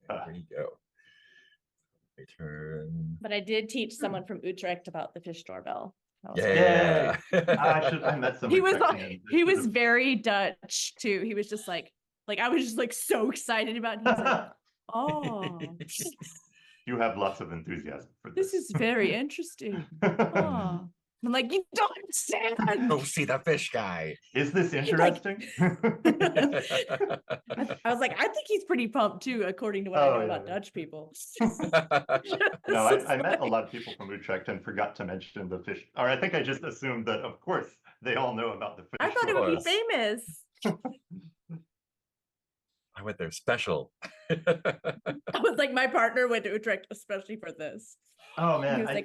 There you go. My turn. But I did teach someone from Utrecht about the fish doorbell. Yeah. I met someone. He was very Dutch too. He was just like I was just like so excited about it. He was like, oh. You have lots of enthusiasm for this. This is very interesting. Oh. I'm like, you don't understand. Go see the fish guy. Is this interesting? I was like, I think he's pretty pumped too, according to what I know about Dutch people. No, I met a lot of people from Utrecht and forgot to mention the fish. Or I think I just assumed that, of course, they all know about the fish. I thought it would be famous. I went there special. I was like, my partner went to Utrecht especially for this. Oh man, I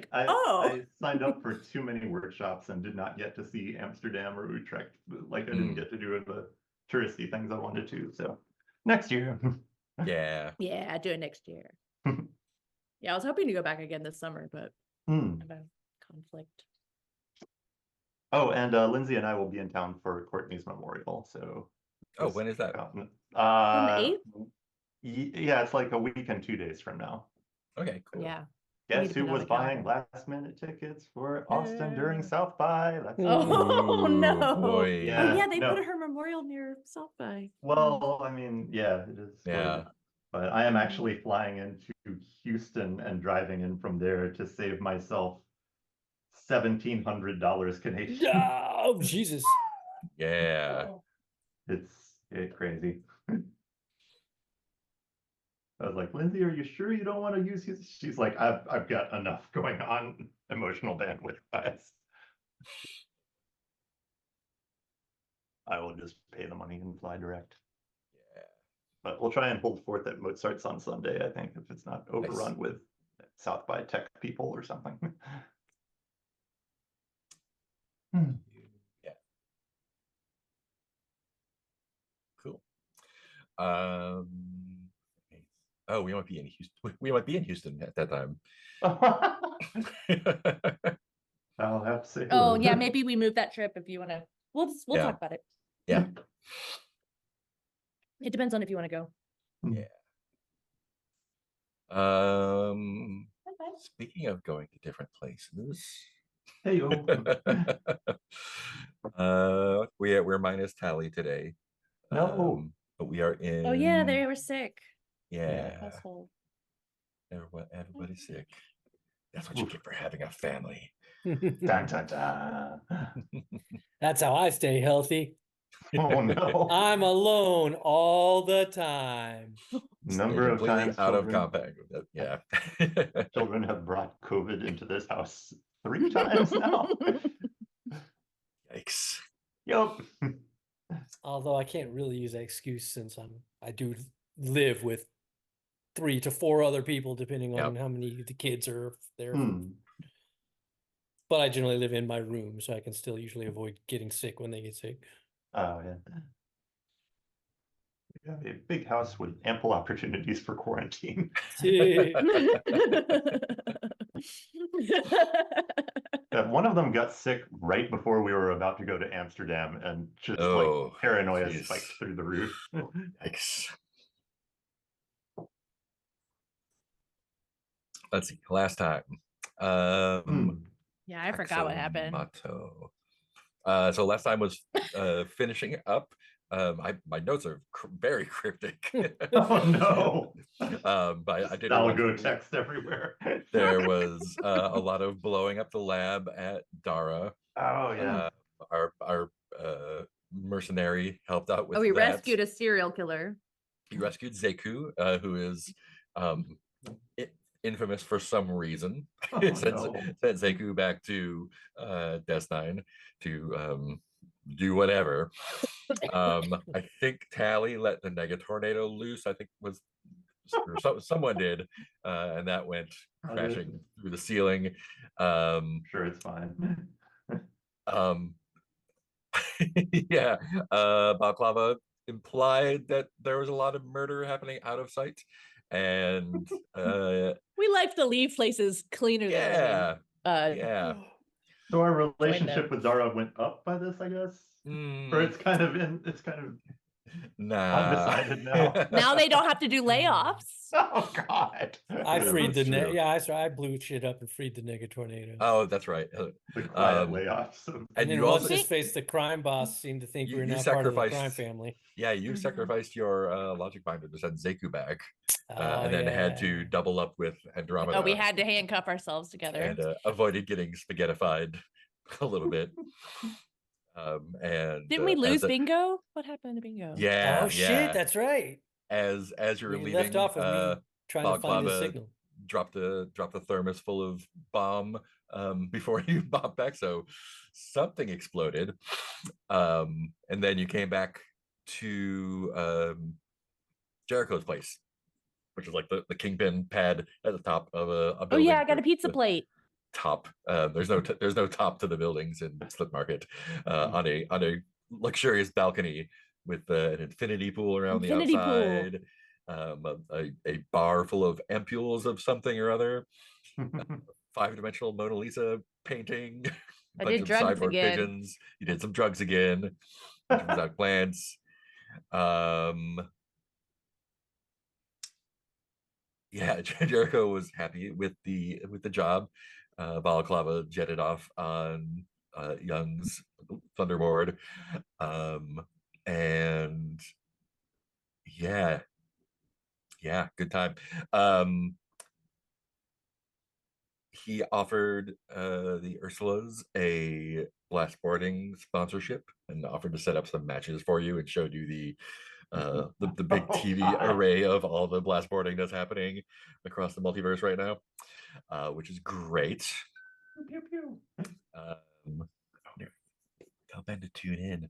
signed up for too many workshops and did not get to see Amsterdam or Utrecht. Like I didn't get to do the touristy things I wanted to. So next year. Yeah. Yeah, do it next year. Yeah, I was hoping to go back again this summer, but I have a conflict. Oh, and Lindsay and I will be in town for Courtney's memorial. So. Oh, when is that? On the 8th? Yeah, it's like a week and 2 days from now. Okay, cool. Yeah. Guess who was buying last-minute tickets for Austin during South by? Oh no! Boy. Yeah, oh yeah, they put her memorial near South by. Well, I mean, yeah, it is. Yeah. But I am actually flying into Houston and driving in from there to save myself $1,700 Canadian. Oh Jesus! Yeah. It's crazy. I was like, Lindsay, are you sure you don't want to use his? She's like, I've got enough going on, emotional bandwidth, guys. I will just pay the money and fly direct. Yeah. But we'll try and hold forth at Mozart's on Sunday, I think, if it's not overrun with South by Tech people or something. Yeah. Cool. Oh, we might be in Houston. We might be in Houston at that time. I'll have to say. Oh yeah, maybe we move that trip if you want to. We'll talk about it. Yeah. It depends on if you want to go. Yeah. Speaking of going to different places. Hey. We're minus Tally today. No. But we are in. Oh yeah, they were sick. Yeah. Household. Everybody's sick. That's what you get for having a family. Dun, dun, dun. That's how I stay healthy. Oh no. I'm alone all the time. Number of times out of contact with it. Yeah. Children have brought COVID into this house 3 times now. Yikes. Yep. Although I can't really use that excuse since I do live with 3 to 4 other people, depending on how many the kids are there. But I generally live in my room, so I can still usually avoid getting sick when they get sick. Oh yeah. We have a big house with ample opportunities for quarantine. One of them got sick right before we were about to go to Amsterdam, and just like paranoia spiked through the roof. Yikes. Let's see. Last time. Yeah, I forgot what happened. So last time was finishing up. My notes are very cryptic. Oh no! But I did. I'll go text everywhere. There was a lot of blowing up the lab at Dara. Oh yeah. Our mercenary helped out with. We rescued a serial killer. He rescued Zeku, who is infamous for some reason. Sent Zeku back to Des9 to do whatever. I think Tally let the Nega Tornado loose. I think someone did, and that went crashing through the ceiling. Sure, it's fine. Yeah, Balaclava implied that there was a lot of murder happening out of sight, and we like to leave places cleaner. Yeah, yeah. So our relationship with Dara went up by this, I guess, or it's kind of Nah. Undecided now. Now they don't have to do layoffs. Oh God. I freed the That's true. I blew shit up and freed the Negatornado. Oh, that's right. The quiet Um, layoffs. and And then you what's also his face, the crime boss, seemed to think we were you now part of the sacrificed crime family. Yeah, you Mhm. sacrificed your logic binder to send Zeku back, Oh, and then had yeah. to double up with Andromeda. Oh, we had to handcuff ourselves together. and avoided getting spaghettified a little bit. And Didn't we as lose a- Bingo? What happened to Bingo? Yeah, Oh yeah. shit, that's right. As you were We leaving, left off with me trying to find his Balaclava signal. dropped the thermos full of bomb before you bobbed back, so something exploded. And then you came back to Jericho's place, which is like the kingpin pad at the top of a Oh building. yeah, I got a pizza with plate. Top. There's no top to the buildings in Slip Market. On a luxurious balcony with an infinity pool around Infinity the pool. outside. A bar full of ampules of something or other. 5-dimensional Mona Lisa painting. I Bunch did of drugs cyborg again. pigeons. You did some drugs again, which was without glance. Yeah, Jericho was happy with the job. Balaclava jetted off on Young's Thunderboard, and yeah, good time. He offered the Ursulas a blast boarding sponsorship and offered to set up some matches for you and showed you the big Oh, TV God. array of all the blast boarding that's happening across the multiverse right now, which is great. Pew, pew. Tell Ben to tune in.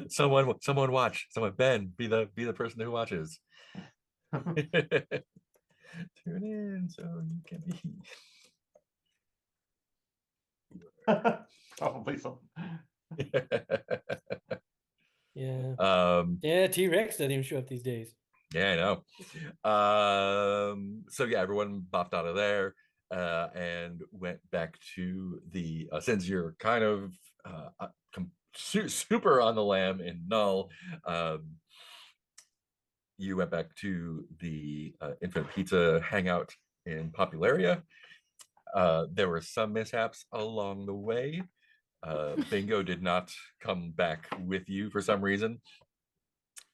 someone watch. Ben, be the person who watches. Tune in so you can be. Probably something. Yeah. Yeah, T-Rex doesn't even show up these days. Yeah, I know. So yeah, everyone bopped out of there and went back to the since you're kind of super on the lam in Null, you went back to the Infinite Pizza hangout in Popularia. There were some mishaps along the way. Bingo did not come back with you for some reason,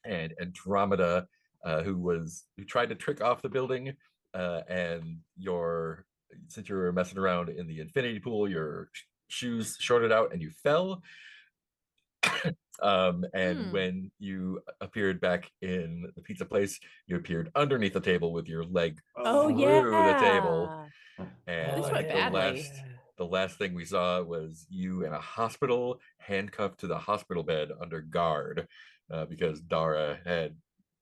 and Andromeda, who tried to trick off the building, and since you were messing around in the infinity pool, your shoes shorted out and you fell. And when you appeared back in the pizza place, you appeared underneath the table with your leg Oh through yeah. the table. And This went badly. the last thing we saw was you in a hospital, handcuffed to the hospital bed under guard, because Dara had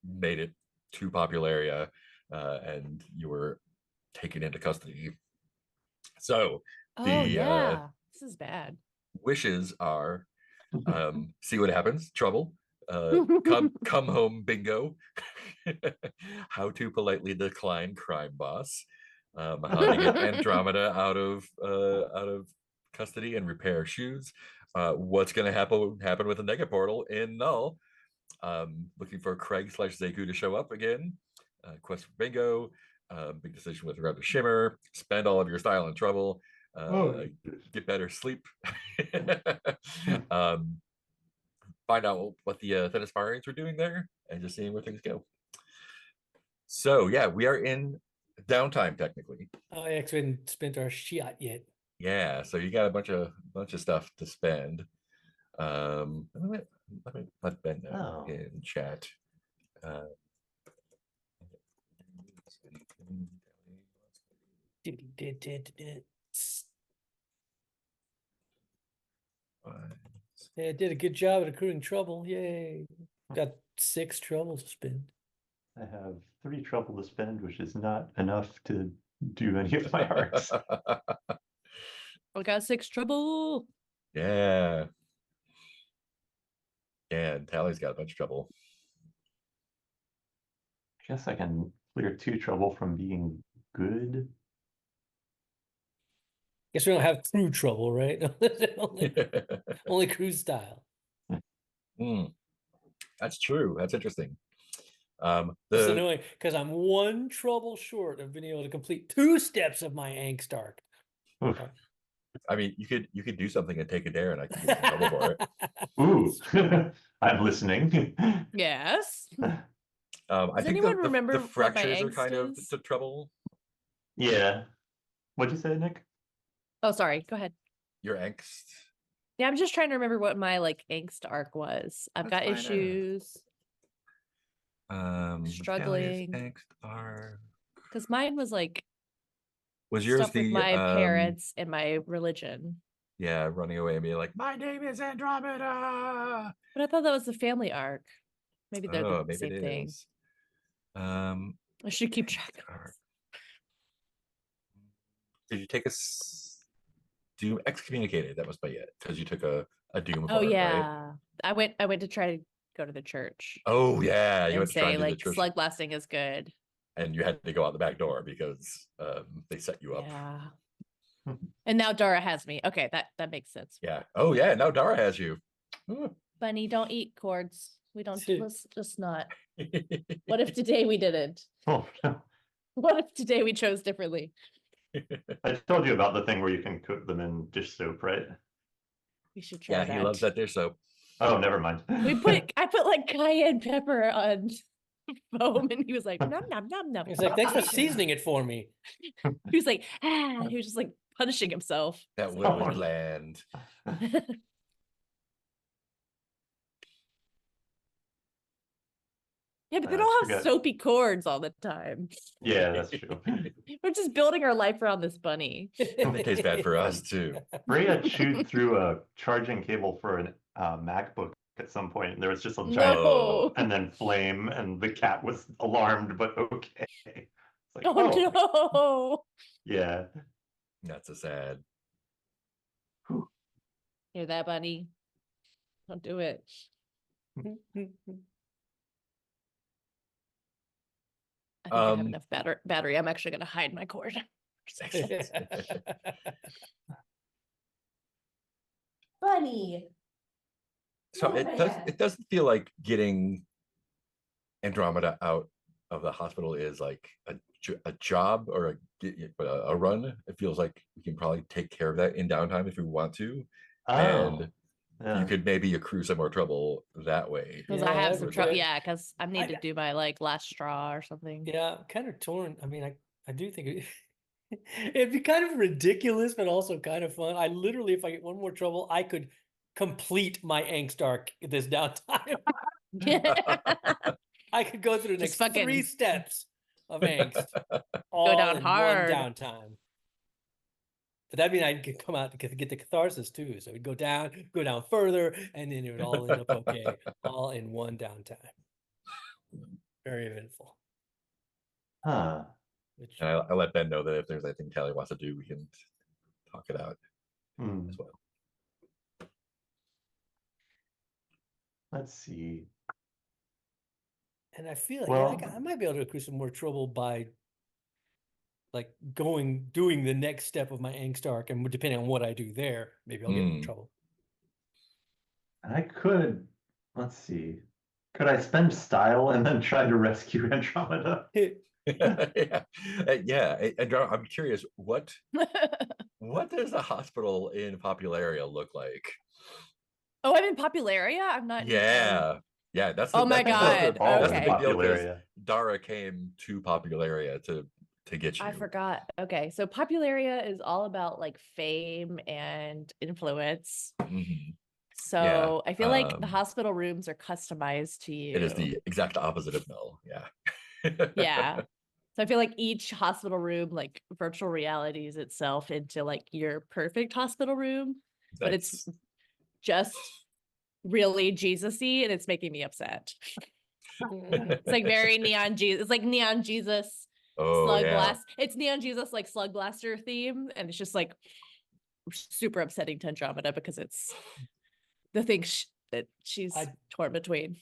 made it to Popularia, and you were taken into custody. So Oh yeah. This is bad. wishes are see what happens, trouble, come home, Bingo, how to politely decline crime boss, how to get Andromeda out of custody and repair shoes, what's going to happen with the Nega Portal in Null, looking for Craig / Zeku to show up again, quest for Bingo, big decision with regard to Shimmer, spend all of your style in trouble, get better sleep. Find out what the Thin Aspirants are doing there and just seeing where things go. So yeah, we are in downtime technically. Oh, yeah, 'cause we haven't spent our shot yet. Yeah, so you got a bunch of stuff to spend. Let me let Ben know in chat. Yeah, did a good job at accruing trouble. Yay. Got 6 trouble to spend. I have 3 trouble to spend, which is not enough to do any of my arcs. I got 6 trouble. Yeah. Yeah, and Tally's got a bunch of trouble. Guess I can clear 2 trouble from being good. Guess we don't have crew trouble, right? only crew style. Mm, that's true. That's interesting. It's The annoying because I'm one trouble short of being able to complete 2 steps of my angst arc. Oof. I mean, you could do something and take a dare, and I can give you trouble for it. Ooh, I'm listening. Yes. I Does think anyone the remember what my fractures are angst kind of is? the trouble. Yeah. What'd you say, Nick? Oh, sorry. Go ahead. Your angst. Yeah, I'm just trying to remember what my like angst arc was. I've Let's got find out. issues Rebellious struggling angst are. because mine was like Was yours stuff with the my parents and my religion. yeah, running away and being like, my name is Andromeda. But I thought that was the family arc. Maybe they're Oh, the maybe same it thing. is. Um, I should keep track of arc. this. Did you take a Doom excommunicated? That must be it, because you took a Doom Oh form, right? yeah. I went to try to go to the church Oh yeah, you and went to try say and do the like church, slug blasting is good. and you had to go out the back door because they set you up. Yeah. And now Dara has me. Okay, that makes sense. Yeah. Oh yeah. Now Dara has you. Bunny, don't eat cords. We don't. Let's just not. What if today we didn't? Oh, no. What if today we chose differently? I told you about the thing where you can cook them in dish soap, right? We should try Yeah, that. he loves that dish soap. Oh, never mind. I put like cayenne pepper on foam, and he was like, nom nom nom nom. He's like, thanks for seasoning it for me. He was like, ah. He was just like punishing himself. That It's will like, was bland. yeah, but they I don't have forget. soapy cords all the time. Yeah, that's true. We're just building our life around this bunny. It tastes bad for us too. Bria chewed through a charging cable for an MacBook at some point, and there was just a giant No. and then flame, and the cat was alarmed, but okay. It's like, Oh no. yeah. That's so sad. Whew. Hear that, bunny? Don't do it. I think I have enough battery. I'm actually gonna hide my cord. Bunny. So it doesn't feel like getting Andromeda out of the hospital is like a job or a run. It feels like we can probably take care of that in downtime if we want to, and you could maybe accrue some more trouble that way. Because I have some trouble. Yeah, because I need to do my like last straw or something. Yeah, I'm kind of torn. I mean, I do think it'd be kind of ridiculous, but also kind of fun. I literally, if I get one more trouble, I could complete my angst arc this downtime. I could go through the next 3 steps of angst all down in hard. one downtime. But that'd mean I could come out to get the catharsis too. So we'd go down further, and then it would all end up okay, all in one downtime. Very eventful. Huh. And I let Ben know that if there's anything Tally wants to do, we can talk it out as well. Let's see. And I feel like I might be able to accrue some more trouble by like doing the next step of my angst arc, and depending on what I do there, maybe I'll get in trouble. I could, let's see. Could I spend style and then try to rescue Andromeda? Yeah. Andromeda, I'm curious, what does a hospital in Popularia look like? Oh, I'm in Popularia? I'm not. Yeah. Yeah, that's oh my god. That's the Okay. big deal because Dara came to Popularia to get you. I forgot. Okay, so Popularia is all about like fame and influence. So I feel like the hospital rooms are customized to you. It is the exact opposite of Null. Yeah. Yeah. So I feel like each hospital room like virtual realities itself into like your perfect hospital room, but it's just really Jesus-y, and it's making me upset. It's like very neon Jesus. It's like neon Jesus. Slugblaster. It's neon Jesus like Slugblaster theme, and it's just like super upsetting to Andromeda because it's the thing that she's torn between.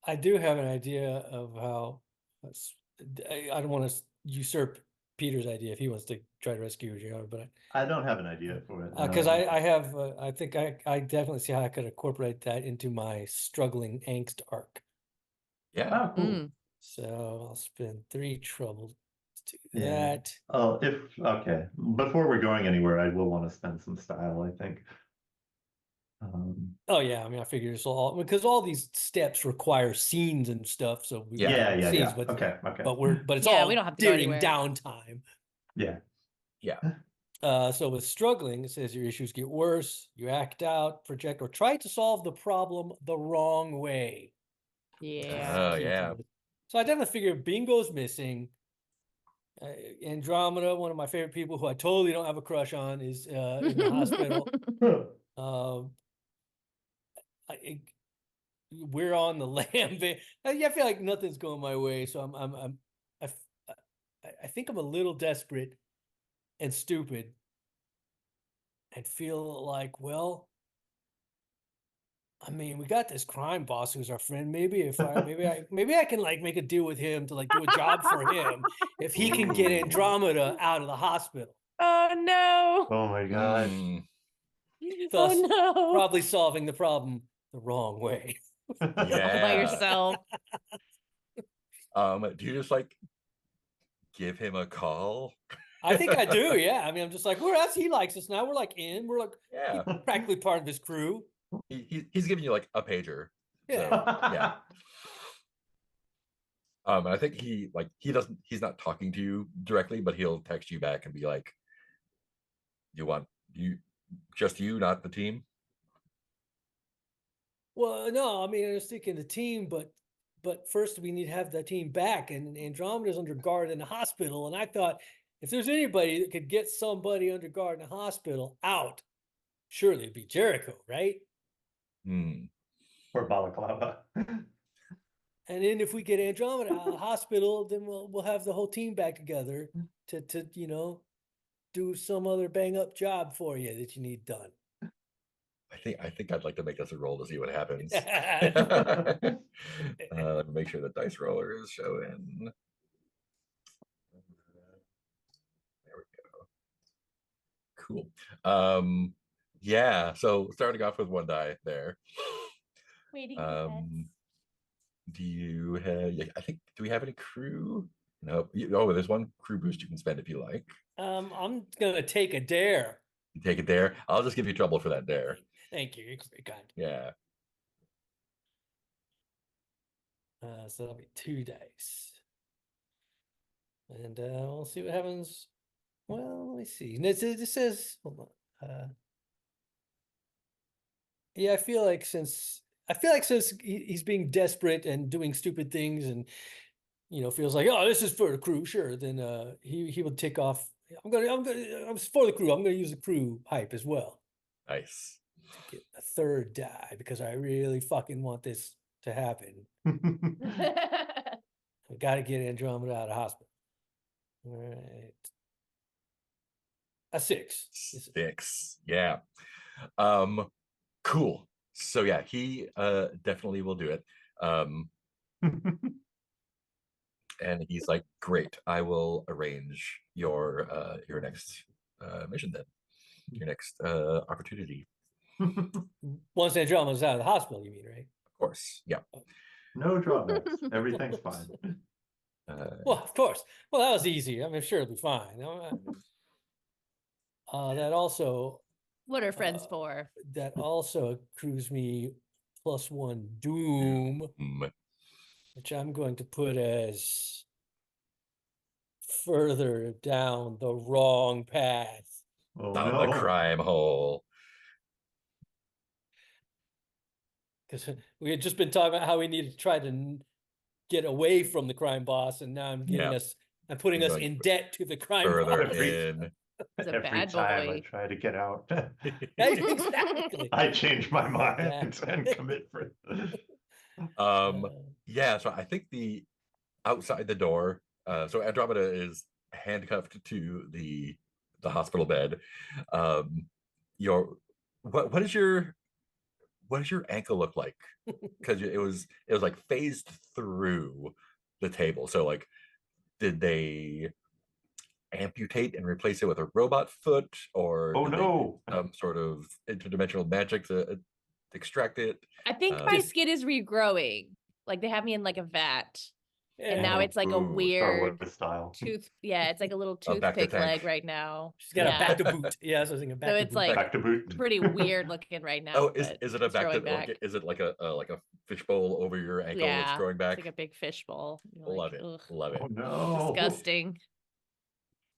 I do have an idea of how I don't want to usurp Peter's idea if he wants to try to rescue Gianna, but I don't have an idea for it. because no. I have I think I definitely see how I could incorporate that into my struggling angst arc. Yeah. Oh, cool. Mm. So I'll spend 3 trouble to do Yeah. that. Oh, okay. Before we're going anywhere, I will want to spend some style, I think. Oh yeah, I mean I figure it's all because all these steps require scenes and stuff. So we Yeah. Yeah. scenes, but Okay. but it's Yeah, all we don't have to go during anywhere. downtime. Yeah. So with struggling, it says your issues get worse, you act out, project, or try to solve the problem the wrong way. Yeah. Oh, Key to yeah. it. So I definitely figure Bingo's missing. Andromeda, one of my favorite people who I totally don't have a crush on, is in the hospital. We're on the land. I feel like nothing's going my way, so I think I'm a little desperate and stupid, and feel like, well, I mean, we got this crime boss who's our friend. Maybe I can like make a deal with him to like do a job for him if he can get Ooh. Andromeda out of the hospital. Oh no. Oh my gosh. Mm, Thus, Oh no. probably solving the problem the wrong way. All by yeah. yourself. Do you just like give him a call? I think I do. Yeah. I mean, I'm just like, whereas he likes us now. We're like we're like Yeah. practically part of his crew. He's giving you like a pager. Yeah. So yeah. I think he's not talking to you directly, but he'll text you back and be like, just you, not the team? Well, no, I mean, I was thinking the team, but first we need to have that team back, and Andromeda's under guard in the hospital. And I thought if there's anybody that could get somebody under guard in the hospital out, surely it'd be Jericho, right? Hmm. Or balaclava. And then if we get Andromeda out of the hospital, then we'll have the whole team back together to do some other bang up job for you that you need done. I think I'd like to make this a roll to see what happens. Let me make sure the dice roller is showing. There we go. Cool. Yeah, so starting off with 1 die there. Waiting for pets. Do you have, I think, do we have any crew? No. There's 1 crew boost you can spend if you like. I'm gonna take a dare. You take it there. I'll just give you trouble for that dare. Thank you. You're very kind. Yeah. So that'll be 2 dice. And we'll see what happens. Well, let me see. This says, hold on. Yeah, I feel like since he's being desperate and doing stupid things, and feels like, oh, this is for the crew, sure. Then he would take off. I'm for the crew. I'm gonna use the crew hype as well. Nice. To get a 3rd die because I really fucking want this to happen. We got to get Andromeda out of hospital. All right. A 6. 6. Yeah. Cool. So yeah, he definitely will do it. And he's like, great, I will arrange your next mission then. Your next opportunity. Once Andromeda's out of the hospital, you mean, right? Of course. Yeah. No drawbacks. Everything's fine. Well, of course. Well, that was easy. I mean, sure, it'll be fine. That also. What are friends for? That also accrues me +1 doom, which I'm going to put as further down the wrong path. Oh, Down no. the crime hole. Because we had just been talking about how we need to try to get away from the crime boss, and now I'm I'm putting us in debt to the crime further boss. in. He's a Every bad time boy. I try to get out, Exactly. I change my mind Exactly. and commit for it. Yeah, so I think the outside the door, so Andromeda is handcuffed to the hospital bed. What does your ankle look like? Because it was like phased through the table. So like, did they amputate and replace it with a robot foot, or Oh do they do no. some sort of interdimensional magic to extract it? I think my skin is regrowing. Like they have me in like a vat. And now it's like a Ooh, Star weird Wars style. tooth. Yeah, it's like a little A back to toothpick leg tank. right now. She's got Yeah. a back to boot. Yeah, so I was thinking back So to it's boot. like Back to boot. pretty weird looking right now. Oh, but is it a it's back to growing back. is it like a fishbowl over your ankle that's Yeah, growing it's back? like a big fishbowl. You're Love like, it. "Ugh, Love it. Oh no. disgusting."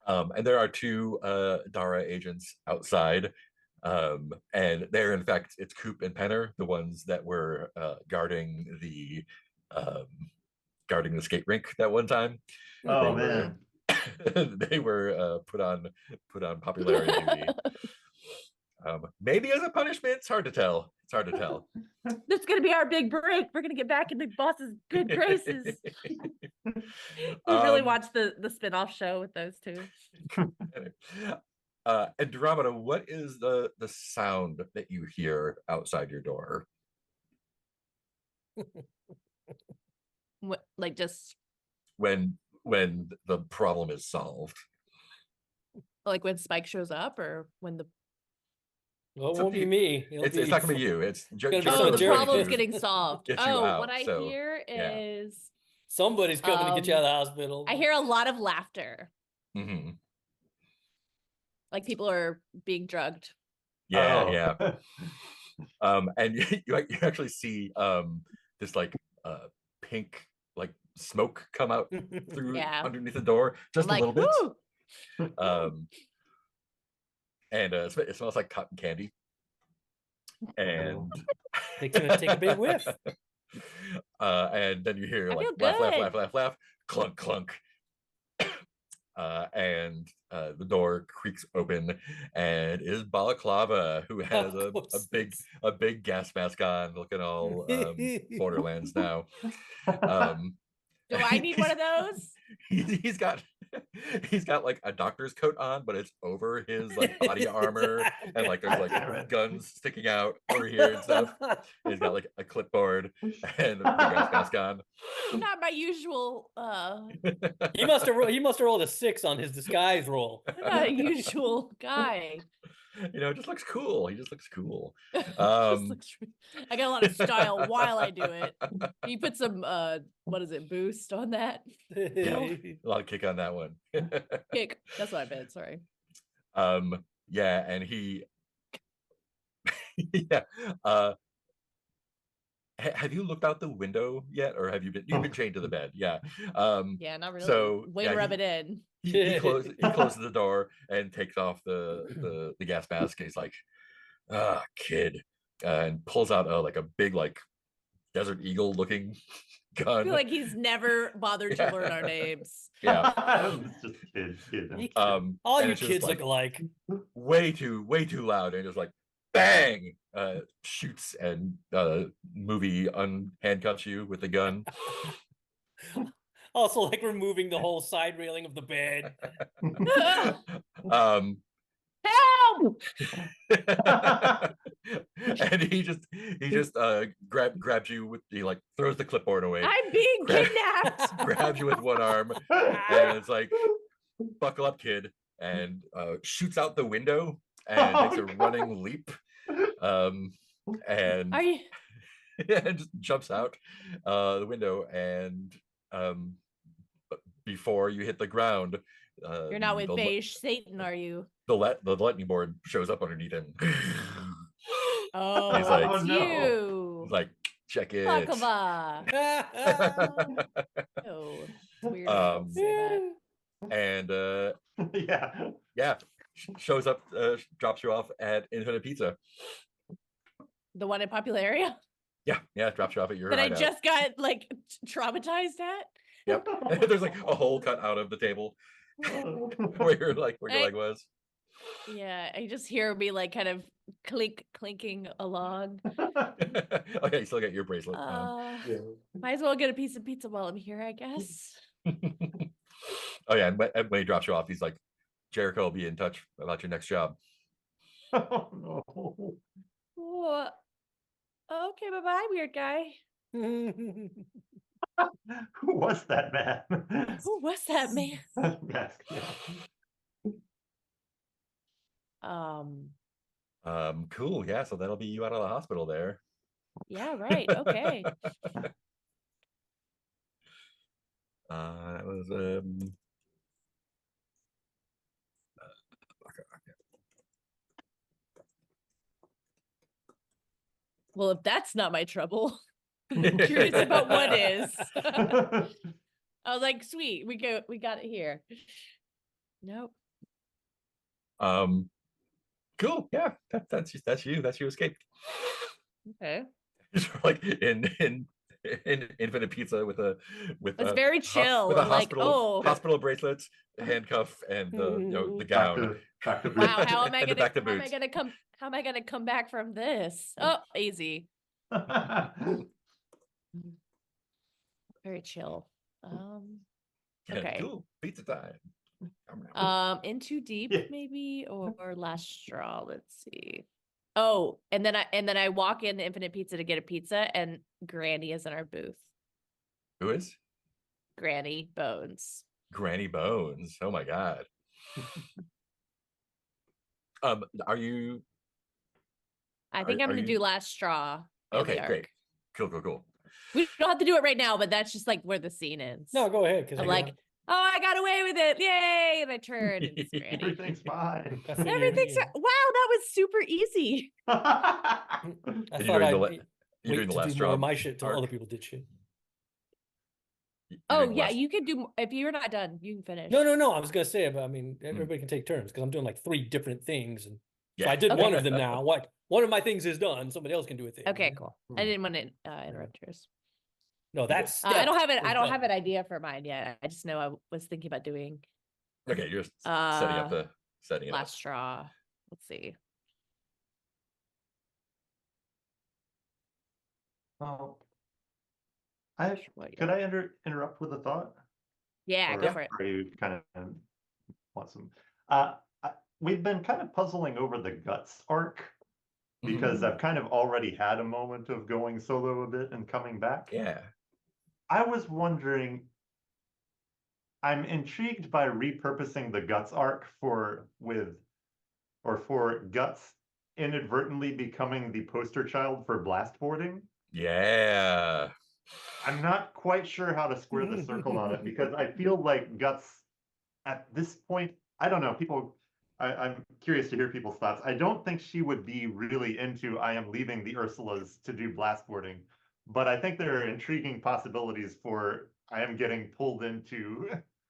And there are two Dara agents outside. And they're in fact it's Coop and Penner, the ones that were guarding the skate rink that one time. Oh They man. they were put on popularity duty. Maybe as a punishment. It's hard to tell. This is gonna be our big break. We're gonna get back in the boss's good graces. We really watched the spin-off show with those two. Andromeda, what is the sound that you hear outside your door? Like just When the problem is solved. like when Spike shows up, or when the Well, It's it up won't to be you. me. It's not gonna be you. It's gonna be oh, some the jerk problem's who getting solved. gets you Oh, out, what I so, hear yeah. is Somebody's coming to get you out of the hospital. I hear a lot of laughter. Mm-hmm. Like people are being drugged. Yeah, Oh. yeah. And you actually see this like pink like smoke come out through Yeah. underneath the door just I'm a like, little bit. whoo! And it smells like cotton candy. And Take a big whiff. and then you hear I like feel laugh, laugh, good. laugh, laugh, laugh, clunk, clunk. And the door creaks open, and it is Balaclava, who has Of a course big gas mask on, looking all Borderlands now. Um, Do I need one of those? he's got like a doctor's coat on, but it's over his like body armor, and like there's God damn like it. guns sticking out over here and stuff. He's got like a clipboard and a gas mask on. Not my usual He must have rolled a 6 on his disguise roll. I'm not a usual guy. You know, it just looks cool. He just looks cool. Just I got a lot of style while I do it. You put some what is it, boost on that? Yeah, a lot of kick on that one. Kick. That's what I meant, sorry. Yeah, and he yeah. Have you looked out the window yet, or have you've been chained to the bed? Yeah. Yeah, not really. So Way yeah, to rub it in. he closes the door and takes off the gas mask, and he's like, ah, kid, and pulls out like a big like Desert Eagle looking I gun. feel like he's never bothered to learn our names. Yeah. It's just kids. All and you it's just, kids like, look alike. way too loud, and just like bang, shoots and movie unhandcuffs you with the gun. Also, like removing the whole side railing of the bed. Um, Help! and he just grabs you with, he like throws the clipboard away, I'm being Grab- kidnapped. grabs you with one arm, and it's like, buckle up, kid, and shoots out the window and takes a running leap, and Are you and just jumps out the window, and before you hit the ground, you're not with the, beige Satan, are you? the lightning board shows up underneath him. Oh, He's like, it's no. you. He's like, check it. Baklava. Oh, it's weird when people say that. And Yeah. shows up, drops you off at Infinite Pizza. The one in Popularia Yeah, drops you off at your that I hideout. just got like traumatized at. Yep. There's like a hole cut out of the table where your leg was. Yeah, I just hear me like kind of clinking along. Okay, you still got your bracelet on. Might as well get a piece of pizza while I'm here, I guess. Oh yeah, and when he drops you off, he's like, Jericho will be in touch about your next job. Oh no. Oh, okay, bye-bye, weird guy. Who was that man? Who was that man? Mask, yeah. Cool. Yeah. So that'll be you out of the hospital there. Yeah, right. Okay. That was Well, if that's not my trouble, I'm curious about what is. I was like, sweet, we got it here. Nope. Cool. Yeah, that's you. That's you escaped. Okay. Like in Infinite Pizza with It's very chill. with a Like, oh, hospital bracelets, handcuff, and the gown. Back to wow. boots. How am I And the gonna back to how am I boots. gonna come how am I gonna come back from this? Oh, easy. Very chill. Yeah, Okay. cool. Pizza time. In Too Deep, Yeah. maybe, or Last Straw. Let's see. Oh, and then I walk in the Infinite Pizza to get a pizza, and Granny is in our booth. Who is? Granny Bones. Granny Bones. Oh my god. Are you? I think I'm are gonna you- do Last Straw. in the Okay, arc. great. Cool. We don't have to do it right now, but that's just like where the scene ends. No, go ahead. Because I'm like, oh, I got away with it. Yay. And I turn and it's Granny. Everything's fine. Everything's wow, that was super easy. I You're thought doing I'd the wait you're doing the to last do straw more of my shit till arc. other people did shit. You're Oh doing the yeah, last- you could do if you're not done, you can finish. No. I was gonna say, but I mean, everybody can take turns because I'm doing like 3 different things, and so Yeah. I did Okay. one of them now. What one of my things is done. Somebody else can do a thing. Okay, cool. I didn't want to interrupt yours. No, that's I don't have it. was I don't have done. an idea for mine yet. I just know I was thinking about doing Okay, you're just setting it up. Last Straw. Let's see. Oh, What could I interrupt with a thought? Yeah, Or go for it. Are you kind of want some? We've been kind of puzzling over the Guts arc because Mhm. I've kind of already had a moment of going solo a bit and coming back. Yeah. I was wondering, I'm intrigued by repurposing the Guts arc for Guts inadvertently becoming the poster child for blast boarding. Yeah. I'm not quite sure how to square the circle on it because I feel like Guts at this point, I don't know, I'm curious to hear people's thoughts. I don't think she would be really into I am leaving the Ursulas to do blast boarding, but I think there are intriguing possibilities for I am getting pulled into.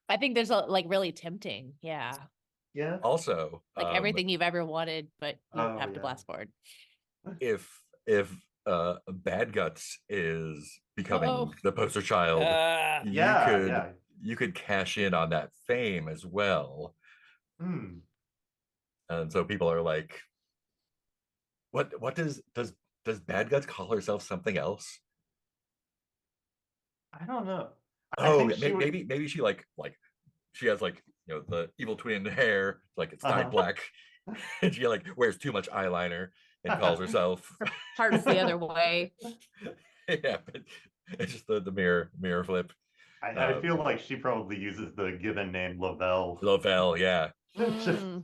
I think there's like really tempting. Yeah. Yeah. Also, Like everything you've ever wanted, but you Oh, have to yeah. blast board. if Bad Guts is becoming Uh-oh. the poster child, you could cash in on that fame as well. Hmm. And so people are like, what does Bad Guts call herself something else? I don't know. Oh, think she would- maybe she like she has like the evil twin hair, like it's dyed Uh-huh. black, and she like wears too much eyeliner and calls herself. Heart's the other way. Yeah, but it's just the mirror flip. I feel like she probably uses the given name Lavelle. Lavelle, yeah. Just Mm.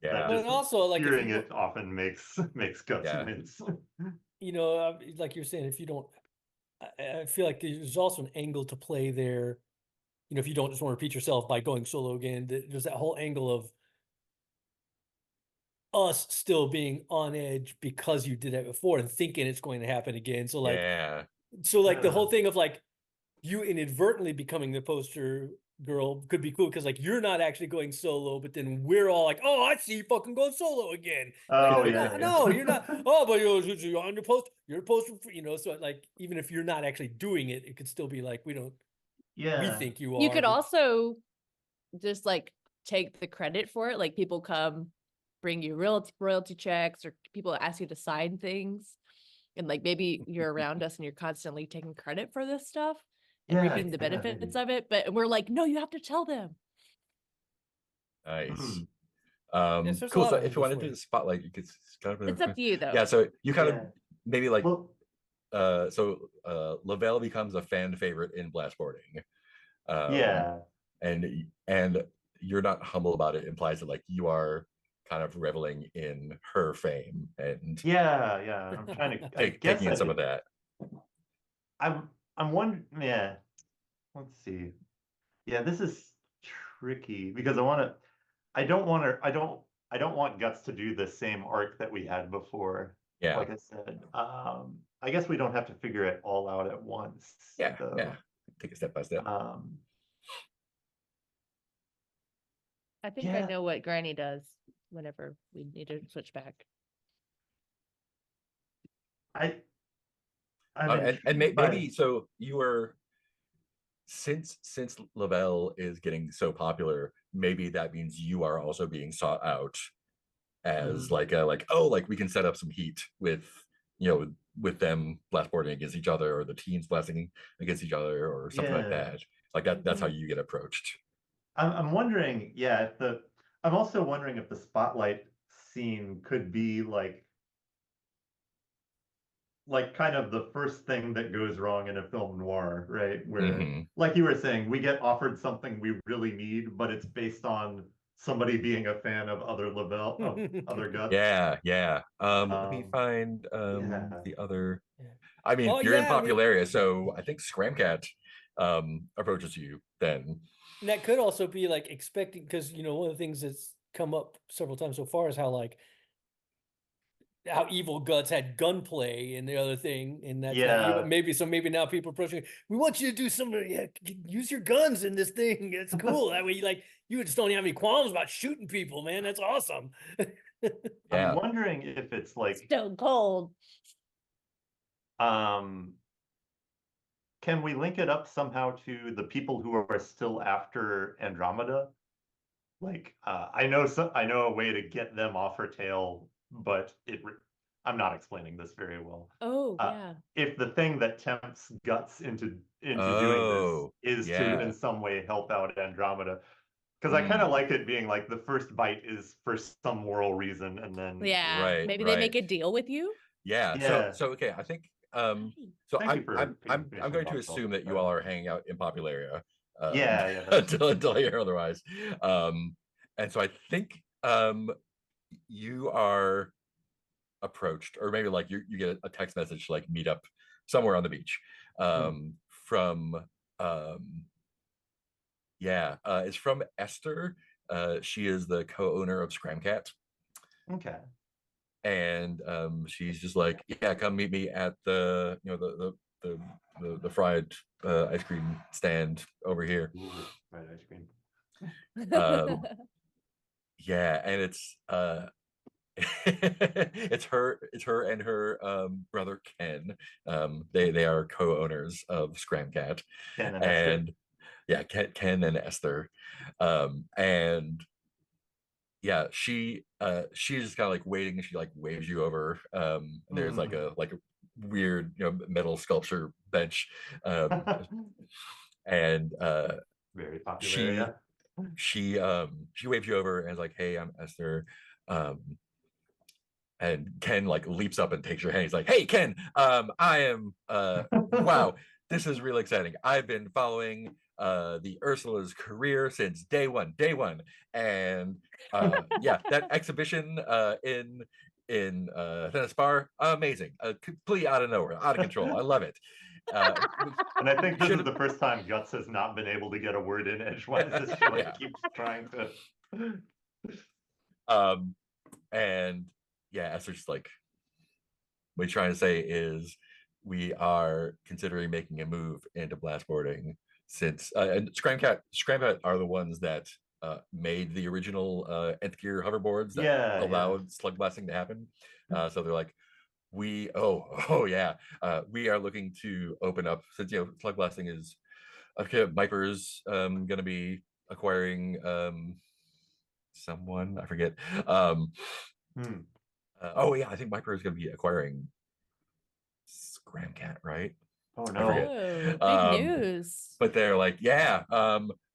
Yeah. But also, like, if hearing you- it often makes Guts Yeah. wince. like you're saying, if you don't, I feel like there's also an angle to play there. If you don't just want to repeat yourself by going solo again, there's that whole angle of us still being on edge because you did that before and thinking it's going to happen again. So like, Yeah. the whole thing of like you inadvertently becoming the poster girl could be cool because like you're not actually going solo, but then we're all like, oh, I see you fucking going solo again. Oh, Like, yeah. no, you're not. Oh, but you're on your post. You're a poster, so like even if you're not actually doing it, it could still be like we Yeah. think you are. You could but- also just like take the credit for it. Like people come bring you royalty checks, or people ask you to sign things. And like maybe you're around us and you're constantly taking credit for this stuff and reaping the benefits of it. But we're like, no, you have to tell them. Nice. Yes, there's a Cool. lot So of if you wanted angles to spotlight, you could kind of It's up to you though. yeah. So you kind of Yeah. maybe like Well, Lavelle becomes a fan favorite in blast boarding. yeah. And you're not humble about it implies that like you are kind of reveling in her fame and Yeah. I'm trying to. I guess taking in some of that. I'm wondering. Yeah. Let's see. Yeah, this is tricky because I want to. I don't want to. I don't want Guts to do the same arc that we had before. Yeah. Like I said, I guess we don't have to figure it all out at once. Yeah. Though. Yeah. Take it step by step. I think I know what Granny does whenever we need to switch back. I'm and maybe so you were since Lavelle is getting so popular, maybe that means you are also being sought out as like we can set up some heat with with them blastboarding against each other or the teams blasting against each other or something like that. Like that's how you get approached. I'm wondering, yeah, I'm also wondering if the spotlight scene could be like kind of the first thing that goes wrong in a film noir, right? Where, like you were saying, we get offered something we really need, but it's based on somebody being a fan of other Lavelle, other Guts. Yeah. Let me find the other. I mean, Oh, you're in yeah, popular area, so I think Scramcat approaches you then. And that could also be like expecting, because one of the things that's come up several times so far is how evil Guts had gunplay and the other thing, and that's maybe now people approaching. We want you to do some, use your guns in this thing. It's cool. That way, you just don't have any qualms about shooting people, man. That's awesome. I'm wondering if it's like Stone Cold. Can we link it up somehow to the people who are still after Andromeda? Like, I know a way to get them off her tail, but I'm not explaining this very well. Oh, yeah. If the thing that tempts Guts into doing this is to in some way help out Andromeda, because I kind of like it being like the first bite is for some moral reason, and then maybe they make a deal with you. Yeah. So okay, I think so I'm going to assume that you all are hanging out in popular area. Until I hear otherwise. And so I think you are approached, or maybe like you get a text message to like meet up somewhere on the beach from it's from Esther. She is the co-owner of Scramcat. Okay. And she's just like, yeah, come meet me at the the fried ice cream stand over here. Ooh, fried ice cream. Yeah, and it's it's her and her brother Ken. They are co-owners of Scramcat. Ken and Esther. Ken and Esther. And yeah, she's just kind of like waiting. She like waves you over. And there's like a weird metal sculpture bench. And very popular. She waves you over and is like, hey, I'm Esther. And Ken like leaps up and takes your hand. He's like, hey, Ken, I am wow, this is really exciting. I've been following the Ursula's career since day one. And that exhibition in Tennis Bar, amazing, completely out of nowhere, out of control. I love it. And I think this is the first time Guts has not been able to get a word in edgewise. She keeps trying to. And Esther's just like, what you're trying to say is we are considering making a move into blastboarding since and Scramcat are the ones that made the original nth gear hoverboards that allowed slug blasting to happen. So they're like, we are looking to open up, since slug blasting is Viper's gonna be acquiring someone, I forget. I think Viper is going to be acquiring Scramcat, right? Oh no! Big news. But they're like,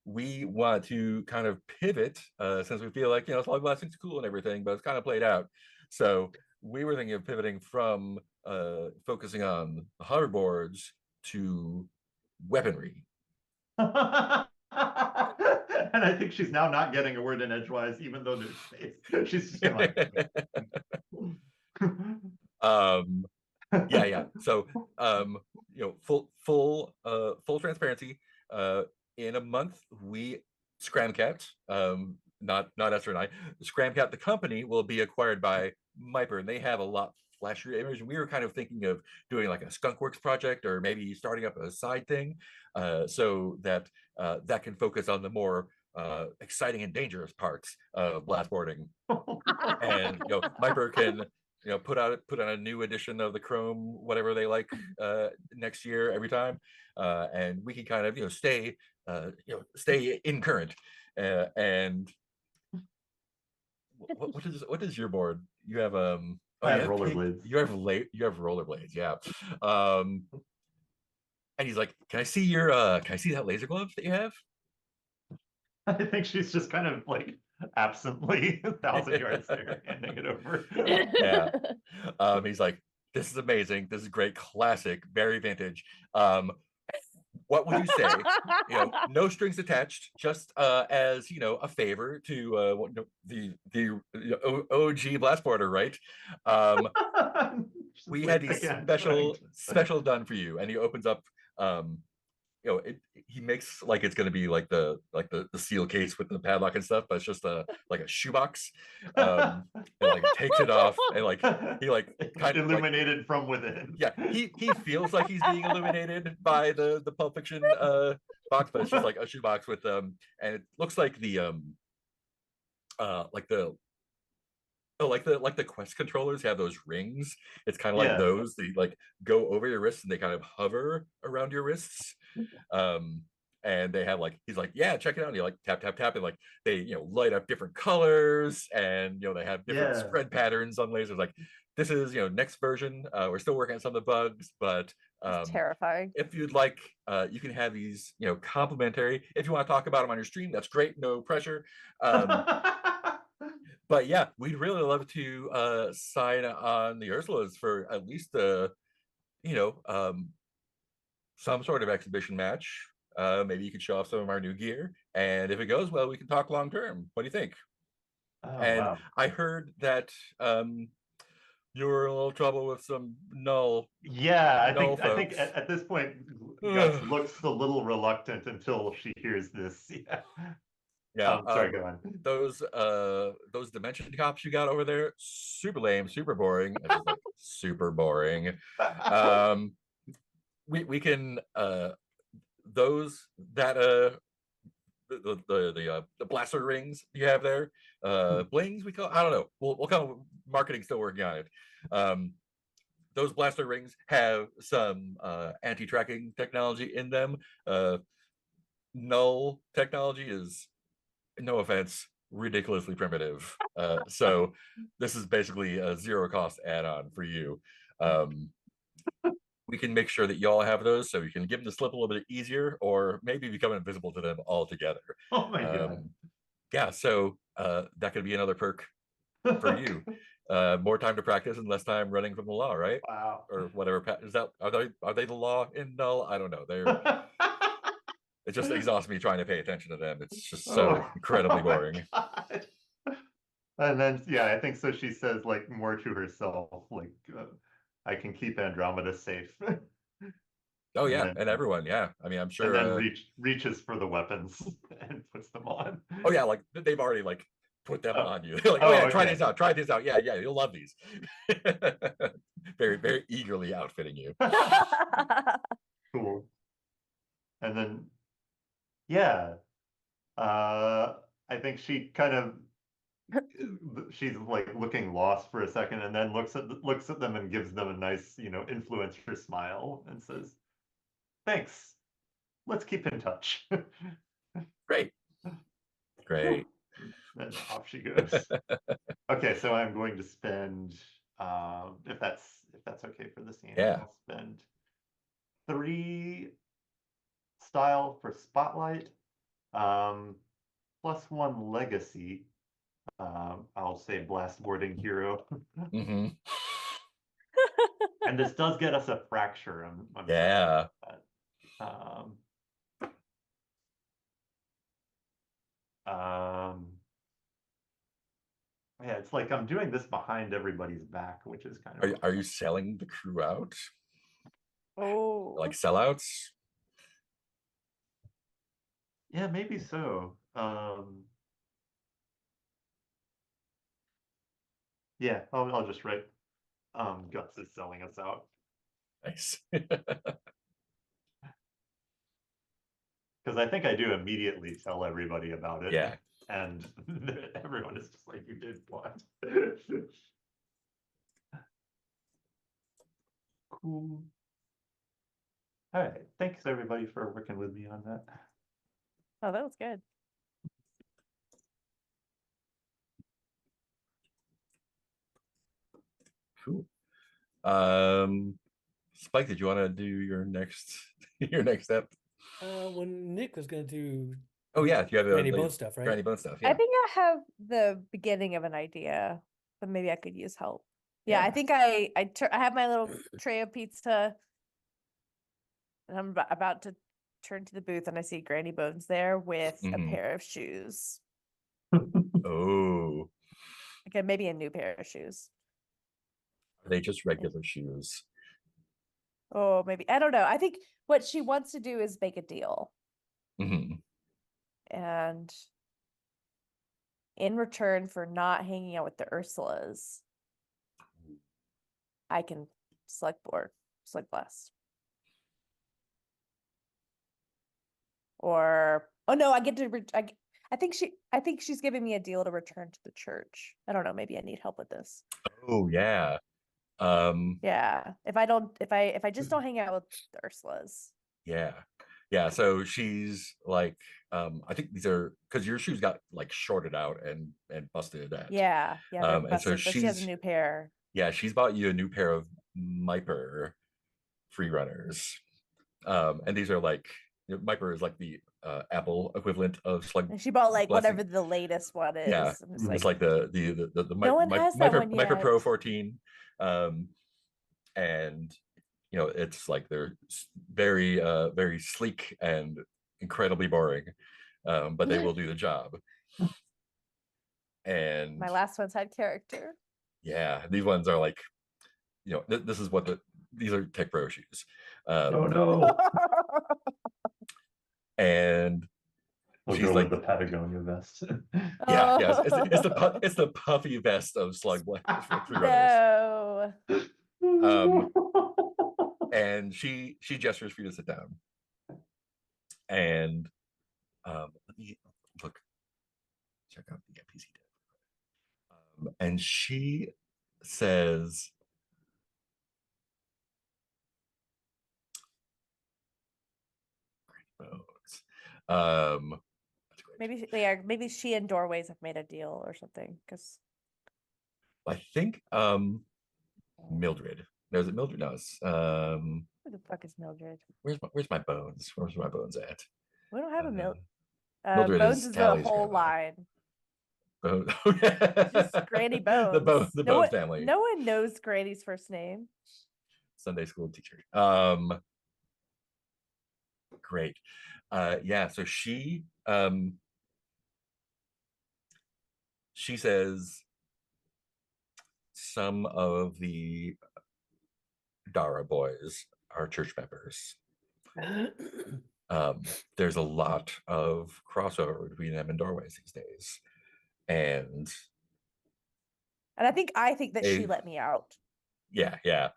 we want to kind of pivot since we feel like slug blasting's cool and everything, but it's kind of played out. So we were thinking of pivoting from focusing on the hoverboards to weaponry. And I think she's now not getting a word in edgewise, even though there's space. She's just kind of like. Yeah. So full transparency. In a month, we Scramcat, not Esther and I, Scramcat, the company, will be acquired by Myper, and they have a lot flashier image. We were kind of thinking of doing like a Skunkworks project, or maybe starting up a side thing, so that that can focus on the more exciting and dangerous parts of blastboarding. And Myper can put out a new edition of the Chrome, whatever they like, next year every time, and we can kind of stay in current. And what is your board? You have I have rollerblades. You have rollerblades, yeah. And he's like, can I see that laser glove that you have? I think she's just kind of like absently 1,000 yards there, handing it over. Yeah. He's like, this is amazing. This is great, classic, very vintage. What would you say? No strings attached, just as a favor to the OG blastboarder, right? We had these special done for you, and he opens up. He makes like it's gonna be like the seal case with the padlock and stuff, but it's just like a shoebox. And like takes it off, and like he like kind of illuminated from within. Yeah, he feels like he's being illuminated by the Pulp Fiction box, but it's just like a shoebox with and it looks like the like the Quest controllers have those rings. It's kind of like those. They like go over your wrists and they kind of hover around your wrists. And they have he's like, yeah, check it out. And you like tap, tap, tap, and like they light up different colors, and they have different spread patterns on lasers. Like this is next version. We're still working on some of the bugs, but terrifying. If you'd like, you can have these complimentary. If you want to talk about them on your stream, that's great. No pressure. But yeah, we'd really love to sign on the Ursulas for at least some sort of exhibition match. Maybe you could show off some of our new gear, and if it goes well, we can talk long term. What do you think? Wow. I heard that you're in a little trouble with some null. Yeah, I think at this point, Gus looks a little reluctant until she hears this. Yeah. Sorry, go on. Those dimension cops you got over there, super lame, super boring. Like, super boring. We can those that the blaster rings you have there, blings we call. I don't know. We'll call marketing, still working on it. Those blaster rings have some anti-tracking technology in them. Null technology is, no offense, ridiculously primitive. So this is basically a zero cost add-on for you. We can make sure that y'all have those, so you can give them the slip a little bit easier, or maybe become invisible to them altogether. Oh my god. Yeah, so that could be another perk for you. More time to practice and less time running from the law, right? Wow. Or whatever. Is that are they the law in null? I don't know. It just exhausts me trying to pay attention to them. It's just so incredibly boring. And then I think so. She says like more to herself, like I can keep Andromeda safe. Oh yeah, and everyone, yeah. I mean, I'm sure. And then reaches for the weapons and puts them on. Oh yeah, like they've already like put them on you. They're like, oh yeah, okay. Try this out. Yeah, you'll love these. Very, very eagerly outfitting you. Cool. And then I think she kind of she's like looking lost for a second, and then looks at them and gives them a nice influencer smile and says, thanks, let's keep in touch. Great. Then off she goes. Okay, so I'm going to spend if that's okay for the scene, I'll spend 3 style for spotlight, plus 1 legacy. I'll say blastboarding hero. Mm-hmm. And this does get us a fracture. I'm Yeah, it's like I'm doing this behind everybody's back, which is kind of. Are you selling the crew out? Oh, Like sellouts? Yeah, maybe so. Yeah, I'll just write Guts is selling us out. Nice. Because I think I do immediately tell everybody about it. Yeah. And everyone is just like, you did what? Cool. All right. Thanks everybody for working with me on that. oh, that was good. Cool. Spike, did you want to do your next step? When Nick was gonna do Oh yeah, you have Granny the Bone stuff, right? Granny Bone stuff. I Yeah. think I have the beginning of an idea, but maybe I could use help. Yeah, I Yeah. think I have my little tray of pizza, and I'm about to turn to the booth, and I see Granny Bones there with a Mhm. pair of shoes. Oh, Okay, maybe a new pair of shoes. are they just regular shoes? Oh, maybe I don't know. I think what she wants to do is make a deal, Hmm. and in return for not hanging out with the Ursulas, I can Slugblast. Or oh no, I get to I think she's giving me a deal to return to the church. I don't know, maybe I need help with this. Oh yeah. Yeah. If I just don't hang out with the Ursulas. Yeah. Yeah. So she's like, I think these are because your shoes got like shorted out and busted at. Yeah, they're And so busted, but she has a she's new pair. yeah, she's bought you a new pair of Miper free runners. And these are like Miper is like the Apple equivalent of Slug And she bought like Blessing. whatever the latest one Yeah, is. And it's it's like like the no one has that one Miper yet. Pro 14. And it's like they're very very sleek and incredibly boring, but they will do the job. And My last one's had character. yeah, these ones are like, this is what these are Tech Pro shoes. Oh no. And We'll she's go like, with the Patagonia vest. yeah, yes, it's the puffy vest of Slug Free Runners. No. And she gestures for you to sit down. And let me look, check out the NPC dev. And she says, um, Maybe she and Doorways have made a deal or something. Because I think Mildred. No, is it Mildred? No, it's who the fuck is Mildred? where's my bones? Where's my bones at? We don't have a Mildred Bones is is the Tally's whole grandma. line. Bones. Just Granny Bones. The Bones family. No one knows Granny's first name. Sunday school teacher. Great. Yeah, so she says some of the Dara boys are church members. There's a lot of crossover between them and Doorways these days. And I think that she let me out. Yeah.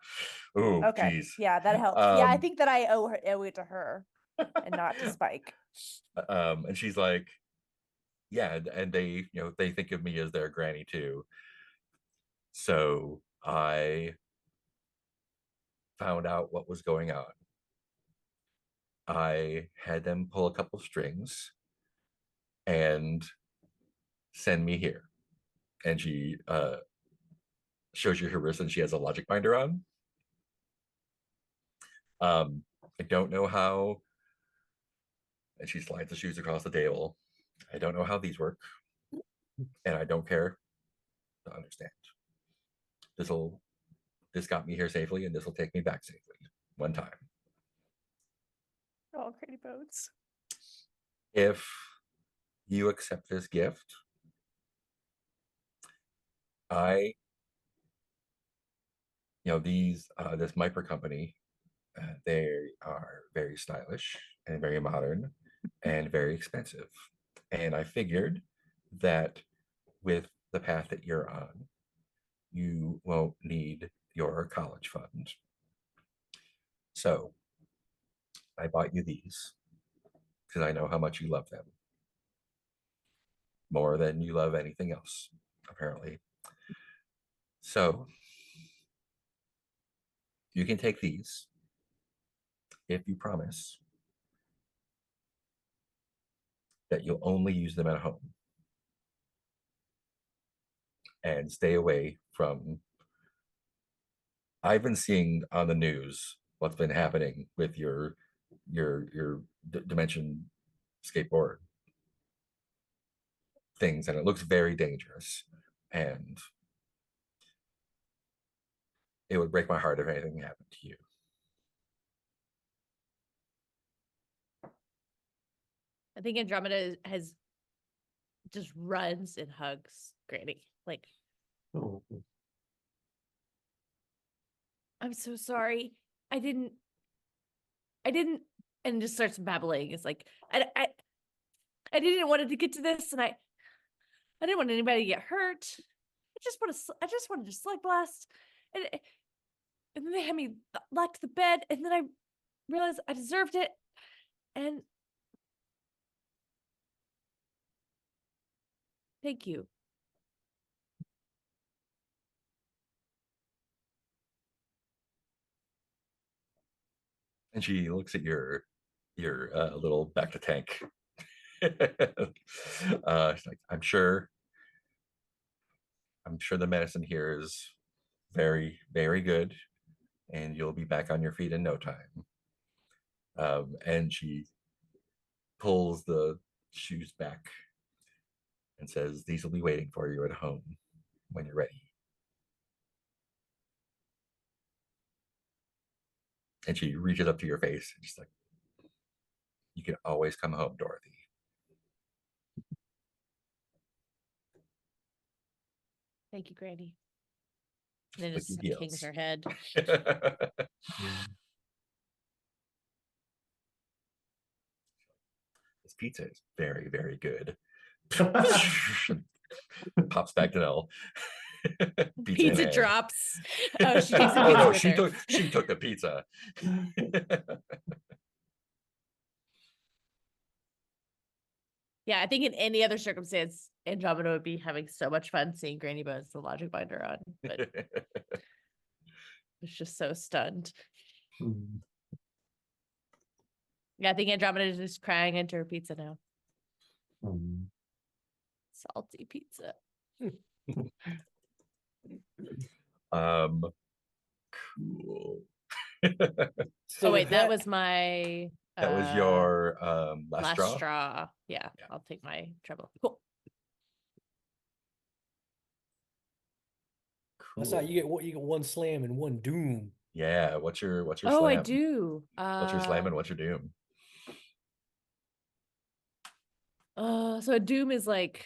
Oh, okay. geez. Yeah, that helps. Yeah, I think that I owe it to her and not to Spike. And she's like, yeah, and they, they think of me as their granny too. So I found out what was going on. I had them pull a couple strings and send me here. And she shows you her wrist, and she has a logic binder on. I don't know how, and she slides the shoes across the table. I don't know how these work, and I don't care to understand. This got me here safely, and this will take me back safely one time. Oh, Granny Bones. If you accept this gift, these this Myper company, they are very stylish and very modern and very expensive. And I figured that with the path that you're on, you won't need your college fund. So I bought you these because I know how much you love them. More than you love anything else, apparently. So you can take these if you promise that you'll only use them at home and stay away from. I've been seeing on the news what's been happening with your dimension skateboard things, and it looks very dangerous, and it would break my heart if anything happened to you. I think Andromeda has just runs and hugs Granny. Like, Oh. I'm so sorry. I didn't, and just starts babbling. It's like, I didn't want it to get to this, and I didn't want anybody to get hurt. I just wanted to slug blast, and then they had me locked the bed, and then I realized I deserved it, and thank you. And she looks at your little back to tank. She's like, I'm sure the medicine here is very, very good, and you'll be back on your feet in no time. And she pulls the shoes back and says, these will be waiting for you at home when you're ready. And she reaches up to your face and she's like, you can always come home, Dorothy. Thank you, Granny. And then Like just your hangs heels. her head. This pizza is very, very good. Pops back to Nell. Pizza in hand. drops. Oh, she takes the Oh pizza no, with she her. took the pizza. Yeah, I think in any other circumstance, Andromeda would be having so much fun seeing Granny Bones, the logic binder on, but it's just so stunned. Yeah, I think Andromeda is just crying into her pizza now. Salty pizza. Cool. Oh wait, that was my that was your last draw. straw. Yeah, I'll take my treble. Cool. That's how you get one slam and one doom. Yeah, what's your Oh, slam? I do. What's your slam and what's your doom? So a doom is like,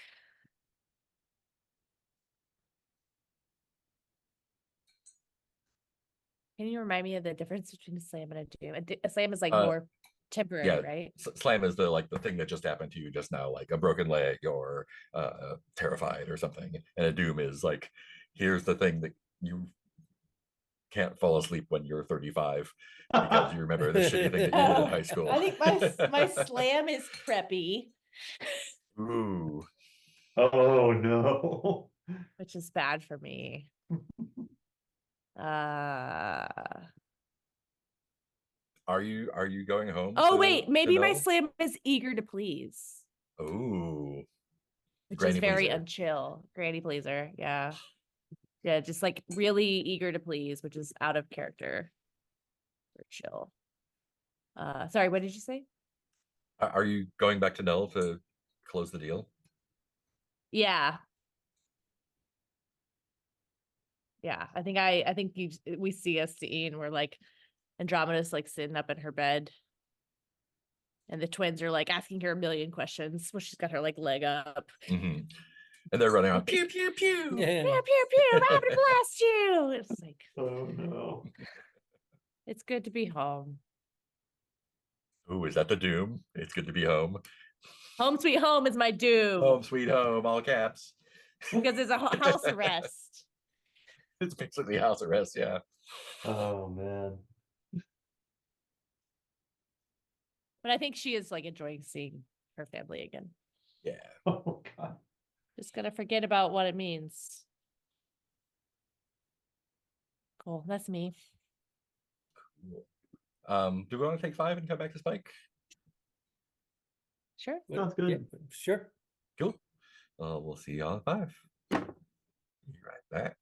can you remind me of the difference between a slam and a doom? A slam is like more temporary, right? Slam is the thing that just happened to you just now, like a broken leg or terrified or something. And a doom is like, here's the thing that you can't fall asleep when you're 35 because you remember the shitty thing that you did in high school. I think my slam is preppy. Ooh. Oh no. Which is bad for me. Are you going home? Oh wait, maybe my know? slam is eager to please. Ooh. Which Granny is very pleaser. unchill. Granny pleaser, yeah. Yeah, just like really eager to please, which is out of character for chill. Sorry, what did you say? Are you going back to Nell to close the deal? Yeah. Yeah, I think we see a scene where like Andromeda's like sitting up in her bed. And the twins are like asking her a million questions when she's got her like leg up. And they're running around, pew, pew, pew. Yeah. Pew, pew, pew, I'm gonna blast you. It's like, Oh no. it's good to be home. Ooh, is that the doom? It's good to be home. Home sweet home is my doom. Home sweet home, all caps. Because there's a house arrest. It's basically house arrest, yeah. Oh man. But I think she is like enjoying seeing her family again. Yeah. Oh god. Just gonna forget about what it means. Cool. That's me. Cool. Do we want to take 5 and come back to Spike? Sure. Sounds good. Yeah, sure. Cool. We'll see you on 5. Be right back.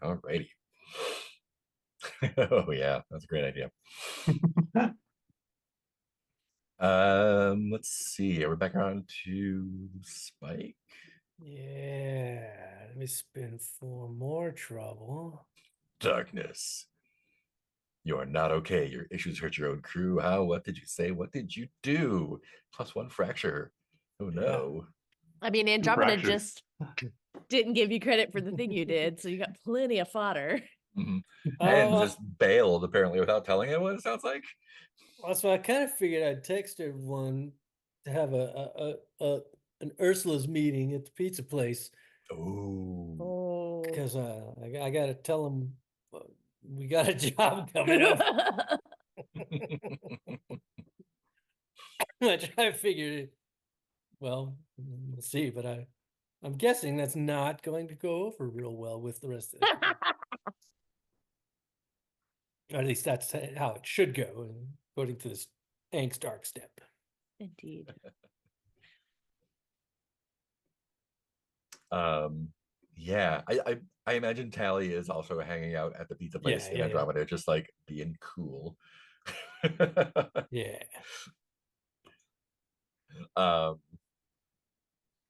All righty. Oh yeah, that's a great idea. Let's see. Are we back around to Spike? Yeah, let me spin for more trouble. Darkness. You are not okay. Your issues hurt your own crew. How? What did you say? What did you do? +1 fracture. Oh no. I mean, Andromeda fractures. just didn't give you credit for the thing you did, so you got plenty of fodder. Mhm. And just bailed apparently without telling anyone, it sounds like. So I kind of figured I'd text everyone to have an Ursula's meeting at the pizza place Oh. Oh. because I got to tell them we got a job coming up. I figured, well, we'll see, but I'm guessing that's not going to go over real well with the rest of the crew. Or at least that's how it should go, according to this angst arc step. Indeed. Yeah, I imagine Tally is also hanging out at the pizza place in yeah. Andromeda, just like being cool. Yeah. I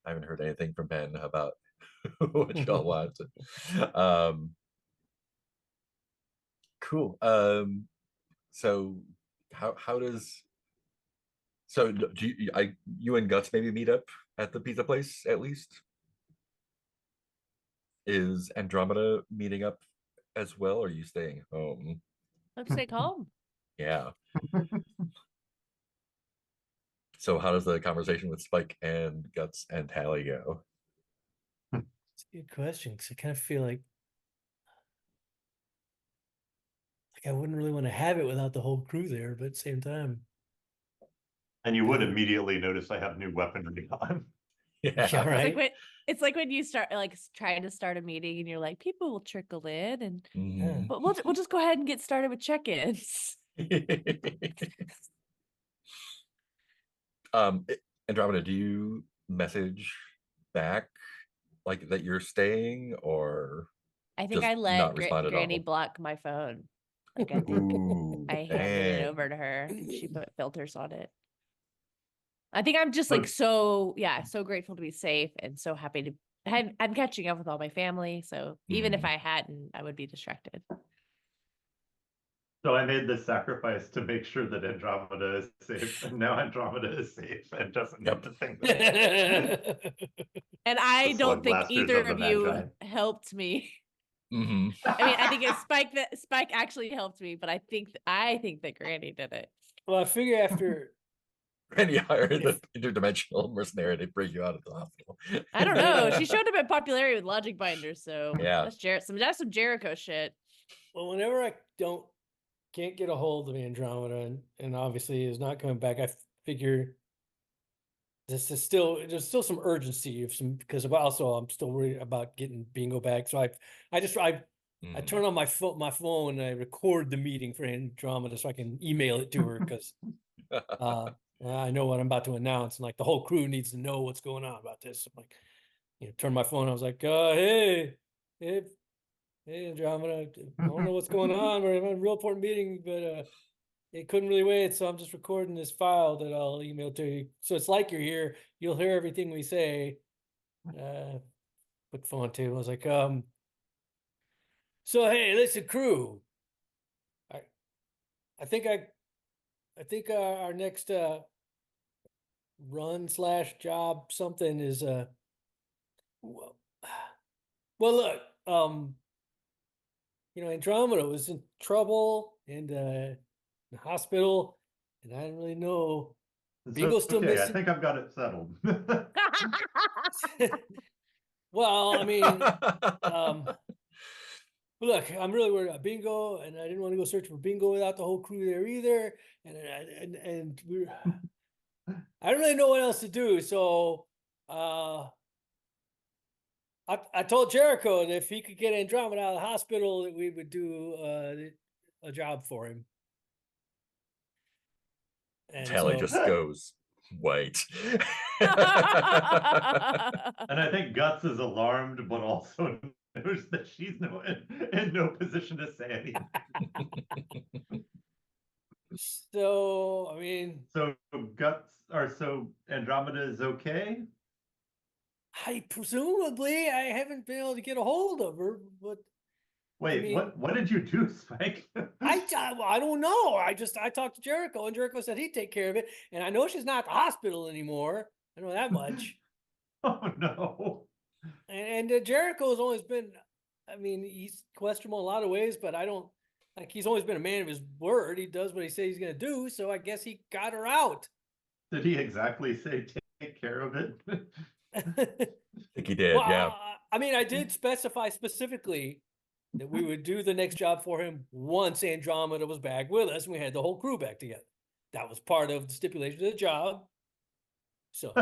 haven't heard anything from Ben about what y'all want. Cool. So how does do you and Guts maybe meet up at the pizza place at least? Is Andromeda meeting up as well, or are you staying home? Let's stay calm. Yeah. So how does the conversation with Spike and Guts and Tally go? It's a good question because I kind of feel like I wouldn't really want to have it without the whole crew there, but at the same time. And you would immediately notice I have new weaponry on. Yeah, right. It's like when you start trying to start a meeting and you're like, people will trickle in, and Mhm. but we'll just go ahead and get started with check-ins. Andromeda, do you message back like that you're staying, or I think just I let not respond at Granny all? block my phone. Like I think Ooh, I handed it dang. over to her and she put filters on it. I think I'm just So- like so grateful to be safe and so happy to I'm catching up with all my family. So even if Mhm. I hadn't, I would be distracted. So I made this sacrifice to make sure that Andromeda is safe, and now Andromeda is safe and doesn't need to think that. And I The don't think Slugbasters either of the of you Magi. helped me. Mhm. I mean, I think it's Spike actually helped me, but I think that Granny did it. Well, I figure after And you hired the interdimensional mercenary to bring you out of the hospital. I don't know. She showed up at popularity with Logic Binders, so Yeah. that's some Jericho shit. well, whenever I can't get a hold of Andromeda and obviously is not coming back, I figure there's still some urgency because I'm still worried about getting Bingo back. So I Mhm. turn on my phone and I record the meeting for Andromeda so I can email it to her because I know what I'm about to announce and like the whole crew needs to know what's going on about this. I'm like, turn my phone. I was like, hey, Andromeda, I don't know what's going on. We're having a real important meeting, but it couldn't really wait. So I'm just recording this file that I'll email to you. So it's like you're here. You'll hear everything we say. Put the phone on the table. I was like, so hey, listen, crew. I think our next run / job something is well, look, Andromeda was in trouble and the hospital, and I didn't really know. Bingo's still okay, I missing. think I've got it settled. Well, I mean, look, I'm really worried about Bingo, and I didn't want to go search for Bingo without the whole crew there either. And we I don't really know what else to do. So I told Jericho that if he could get Andromeda out of the hospital, that we would do a job for him. And Tally so, just goes white. And I think Guts is alarmed, but also knows that she's in no position to say anything. So, I mean, So so Andromeda is okay? presumably I haven't been able to get a hold of her, but Wait, mean- what did you do, Spike? I don't know. I talked to Jericho, and Jericho said he'd take care of it. And I know she's not at the hospital anymore. I know that much. Oh no. And Jericho has always been, I mean, he's questionable in a lot of ways, but I don't like he's always been a man of his word. He does what he says he's going to do. So I guess he got her out. Did he exactly say take care of it? I think he did, Well, yeah. I mean, I did specify specifically that we would do the next job for him once Andromeda was back with us and we had the whole crew back together. That was part of the stipulation of the job. So,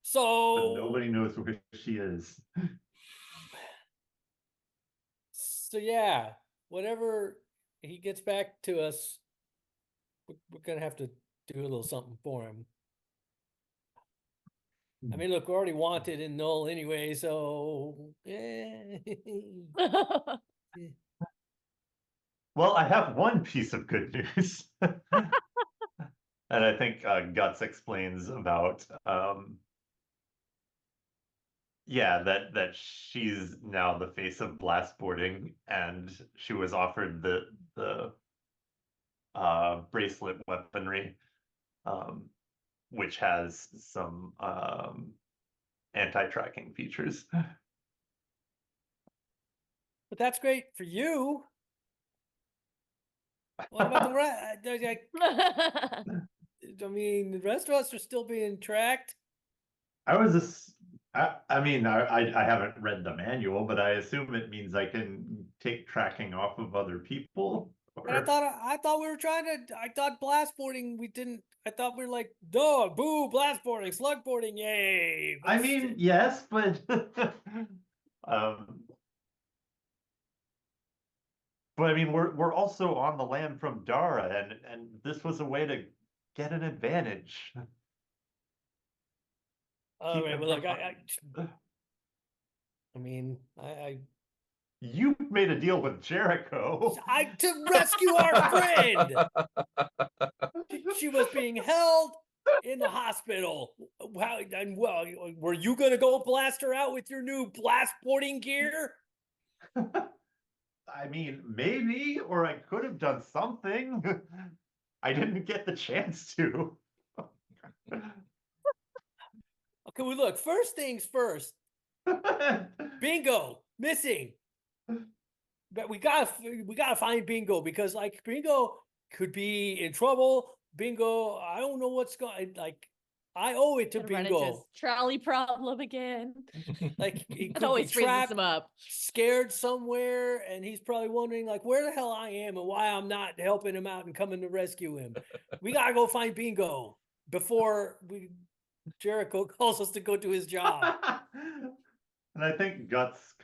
so But nobody knows where she is. So yeah, whatever he gets back to us, we're gonna have to do a little something for him. I mean, look, we're already wanted in Null anyway, so Well, I have one piece of good news. And I think Guts explains about yeah, that she's now the face of blastboarding, and she was offered the bracelet weaponry, which has some anti-tracking features. but that's great for you. What about the rest? I mean, the rest of us are still being tracked. I mean, I haven't read the manual, but I assume it means I can take tracking off of other people. And I thought we were trying to. I thought blastboarding. We didn't. I thought we were like, dog, boo, blastboarding, slugboarding, yay. I mean, yes, but but I mean, we're also on the lam from Dara, and this was a way to get an advantage. All Keep right, him well, look, from- I mean, You made a deal with Jericho. to rescue our friend. She was being held in the hospital. Well, were you gonna go blast her out with your new blastboarding gear? I mean, maybe, or I could have done something. I didn't get the chance to. Okay, well, look. First things first. Bingo missing. But we gotta find Bingo because like Bingo could be in trouble. Bingo, I don't know what's going. Like, I owe it to Gonna run into his Bingo. trolley problem again. Like, he It could be always freezes trapped, him up. scared somewhere, and he's probably wondering like where the hell I am and why I'm not helping him out and coming to rescue him. We gotta go find Bingo before Jericho calls us to go do his job. And I think Guts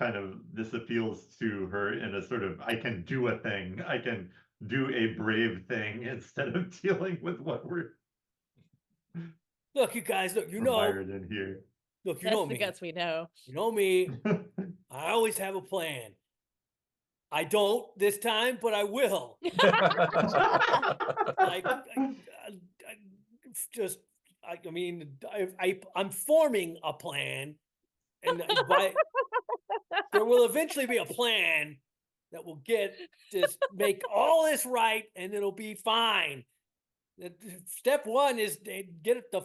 this appeals to her in a sort of, I can do a thing, I can do a brave thing instead of dealing with what we're Look, you guys, look, mired in here. look, you That's know the me. guts we know. You know me. I always have a plan. I don't this time, but I will. Like, I'm forming a plan, and there will eventually be a plan that will make all this right, and it'll be fine. Step one is get the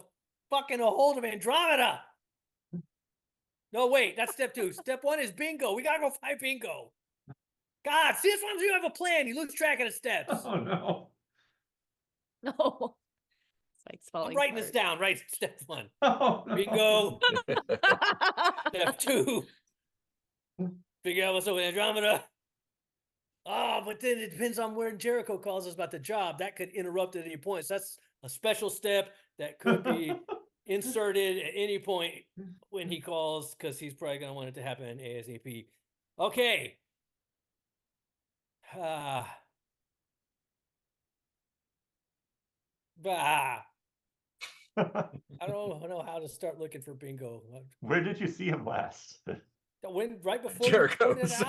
fucking a hold of Andromeda. No, wait, that's step two. Step one is Bingo. We gotta go find Bingo. God, see, this one you have a plan. He looks track of the steps. Oh no. No. Spike's I'm falling writing this apart. down. Right, step one. Oh, no. Bingo. Step two. Figure out what's up with Andromeda. But then it depends on where Jericho calls us about the job. That could interrupt at any point. So that's a special step that could be inserted at any point when he calls, because he's probably going to want it to happen ASAP. Okay. I don't know how to start looking for bingo. Where did you see him last? When right before you pointed Jericho's. it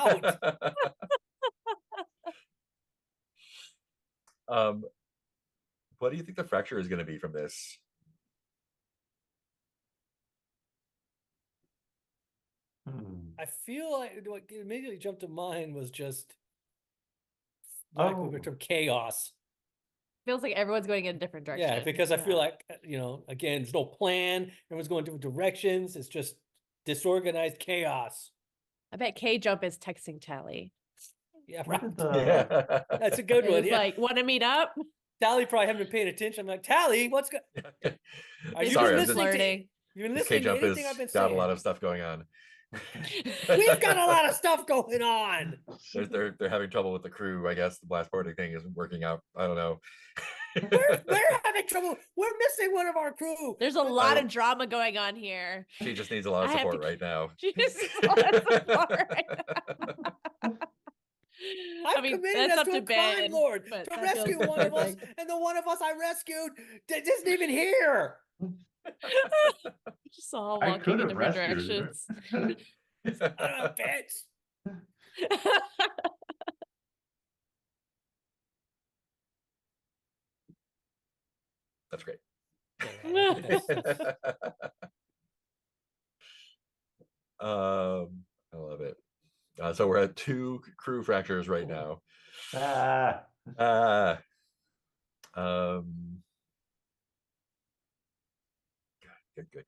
out. What do you think the fracture is going to be from this? I feel like what immediately jumped to mind was just lack of a better term, chaos. Feels like everyone's going in a different direction. Yeah, because I feel like, again, there's no plan. Everyone's going different directions. It's just disorganized chaos. I bet K jump is texting Tally. Yeah, Where right. did Yeah. That's a good It one. was Yeah. like, want to meet up? Tally probably haven't been paying attention. I'm like, Tally, what's good? Are you Sorry, been listening learning. You've been This K listening to jump anything has I've been got saying? a lot of stuff going on. We've got a lot of stuff going on. They're having trouble with the crew. I guess the blast boarding thing isn't working out. I don't know. We're having trouble. We're missing one of our crew. There's a lot of drama going on here. She just needs a lot of I have support to- right now. She just needs a lot of support right now. I'm committed that's us up to to a crime Ben, lord but to that rescue feels one of us, perfect. and the one of us I rescued isn't even here. Just all I walking could in have different rescued her. directions. Son of a bitch. That's great. I love it. So we're at 2 crew fractures right now. Ah, Good.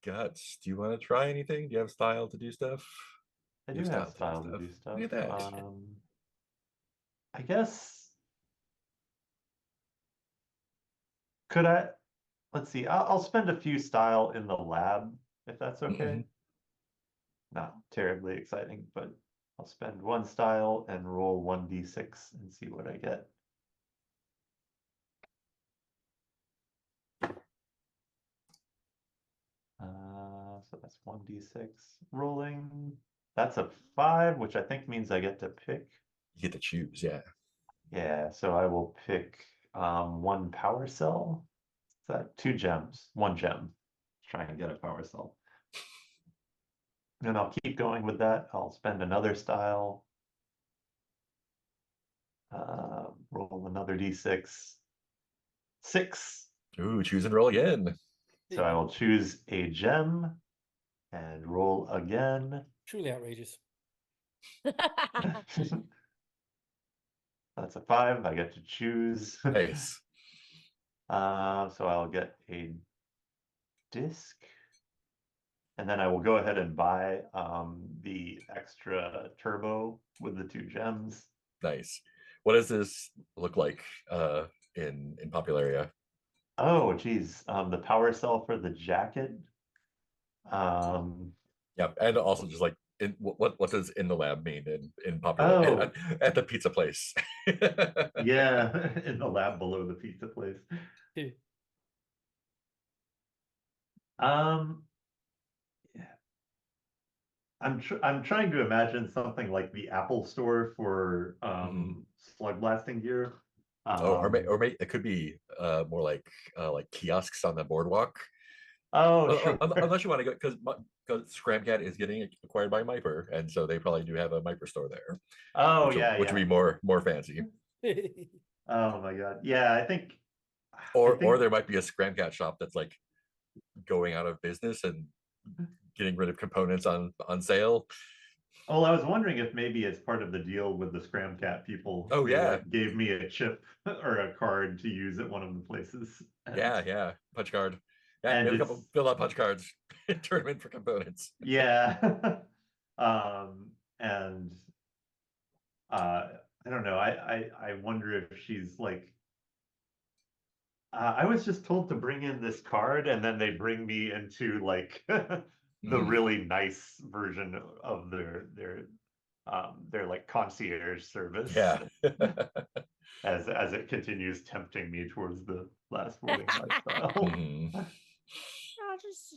Guts, do you want to try anything? Do you have style to do stuff? I You do have style style to do stuff. Look at that. I guess. Could I? Let's see. I'll spend a few style in the lab if that's okay. Not terribly exciting, but I'll spend 1 style and roll 1d6 and see what I get. So that's 1d6 rolling. That's a 5, which I think means I get to pick. You get to choose, yeah. Yeah, so I will pick 1 power cell. Is that 2 gems? 1 gem. Try and get a power cell. And I'll keep going with that. I'll spend another style. Roll another d6. 6. Ooh, choose and roll again. So I will choose a gem and roll again. Truly outrageous. That's a 5. I get to choose. Nice. So I'll get a disc. And then I will go ahead and buy the extra turbo with the 2 gems. Nice. What does this look like in Popularia? Oh, geez. The power cell for the jacket. Yeah, and also just like what does in the lab mean in Oh, Popularia at the pizza place? yeah, in the lab below the pizza place. Yeah. I'm trying to imagine something like the Apple Store for slug blasting gear. It could be more like kiosks on the boardwalk. Oh, sure. Unless you want to go because Scramcat is getting acquired by Miper, and so they probably do have a Miper store there. Oh, which would be more fancy. Oh my God. Yeah, I think or there might be a Scramcat shop that's like going out of business and getting rid of components on sale. Oh, I was wondering if maybe it's part of the deal with the Scramcat people. Oh, they, yeah. like, gave me a chip or a card to use at one of the places. Yeah, punch card. Yeah, And we have a couple fill out punch cards and turn them in for components. Yeah. And I don't know. I wonder if she's like I was just told to bring in this card, and then they bring me into like the really nice version of their like concierge service. Yeah. as it continues tempting me towards the last boarding lifestyle. I'll just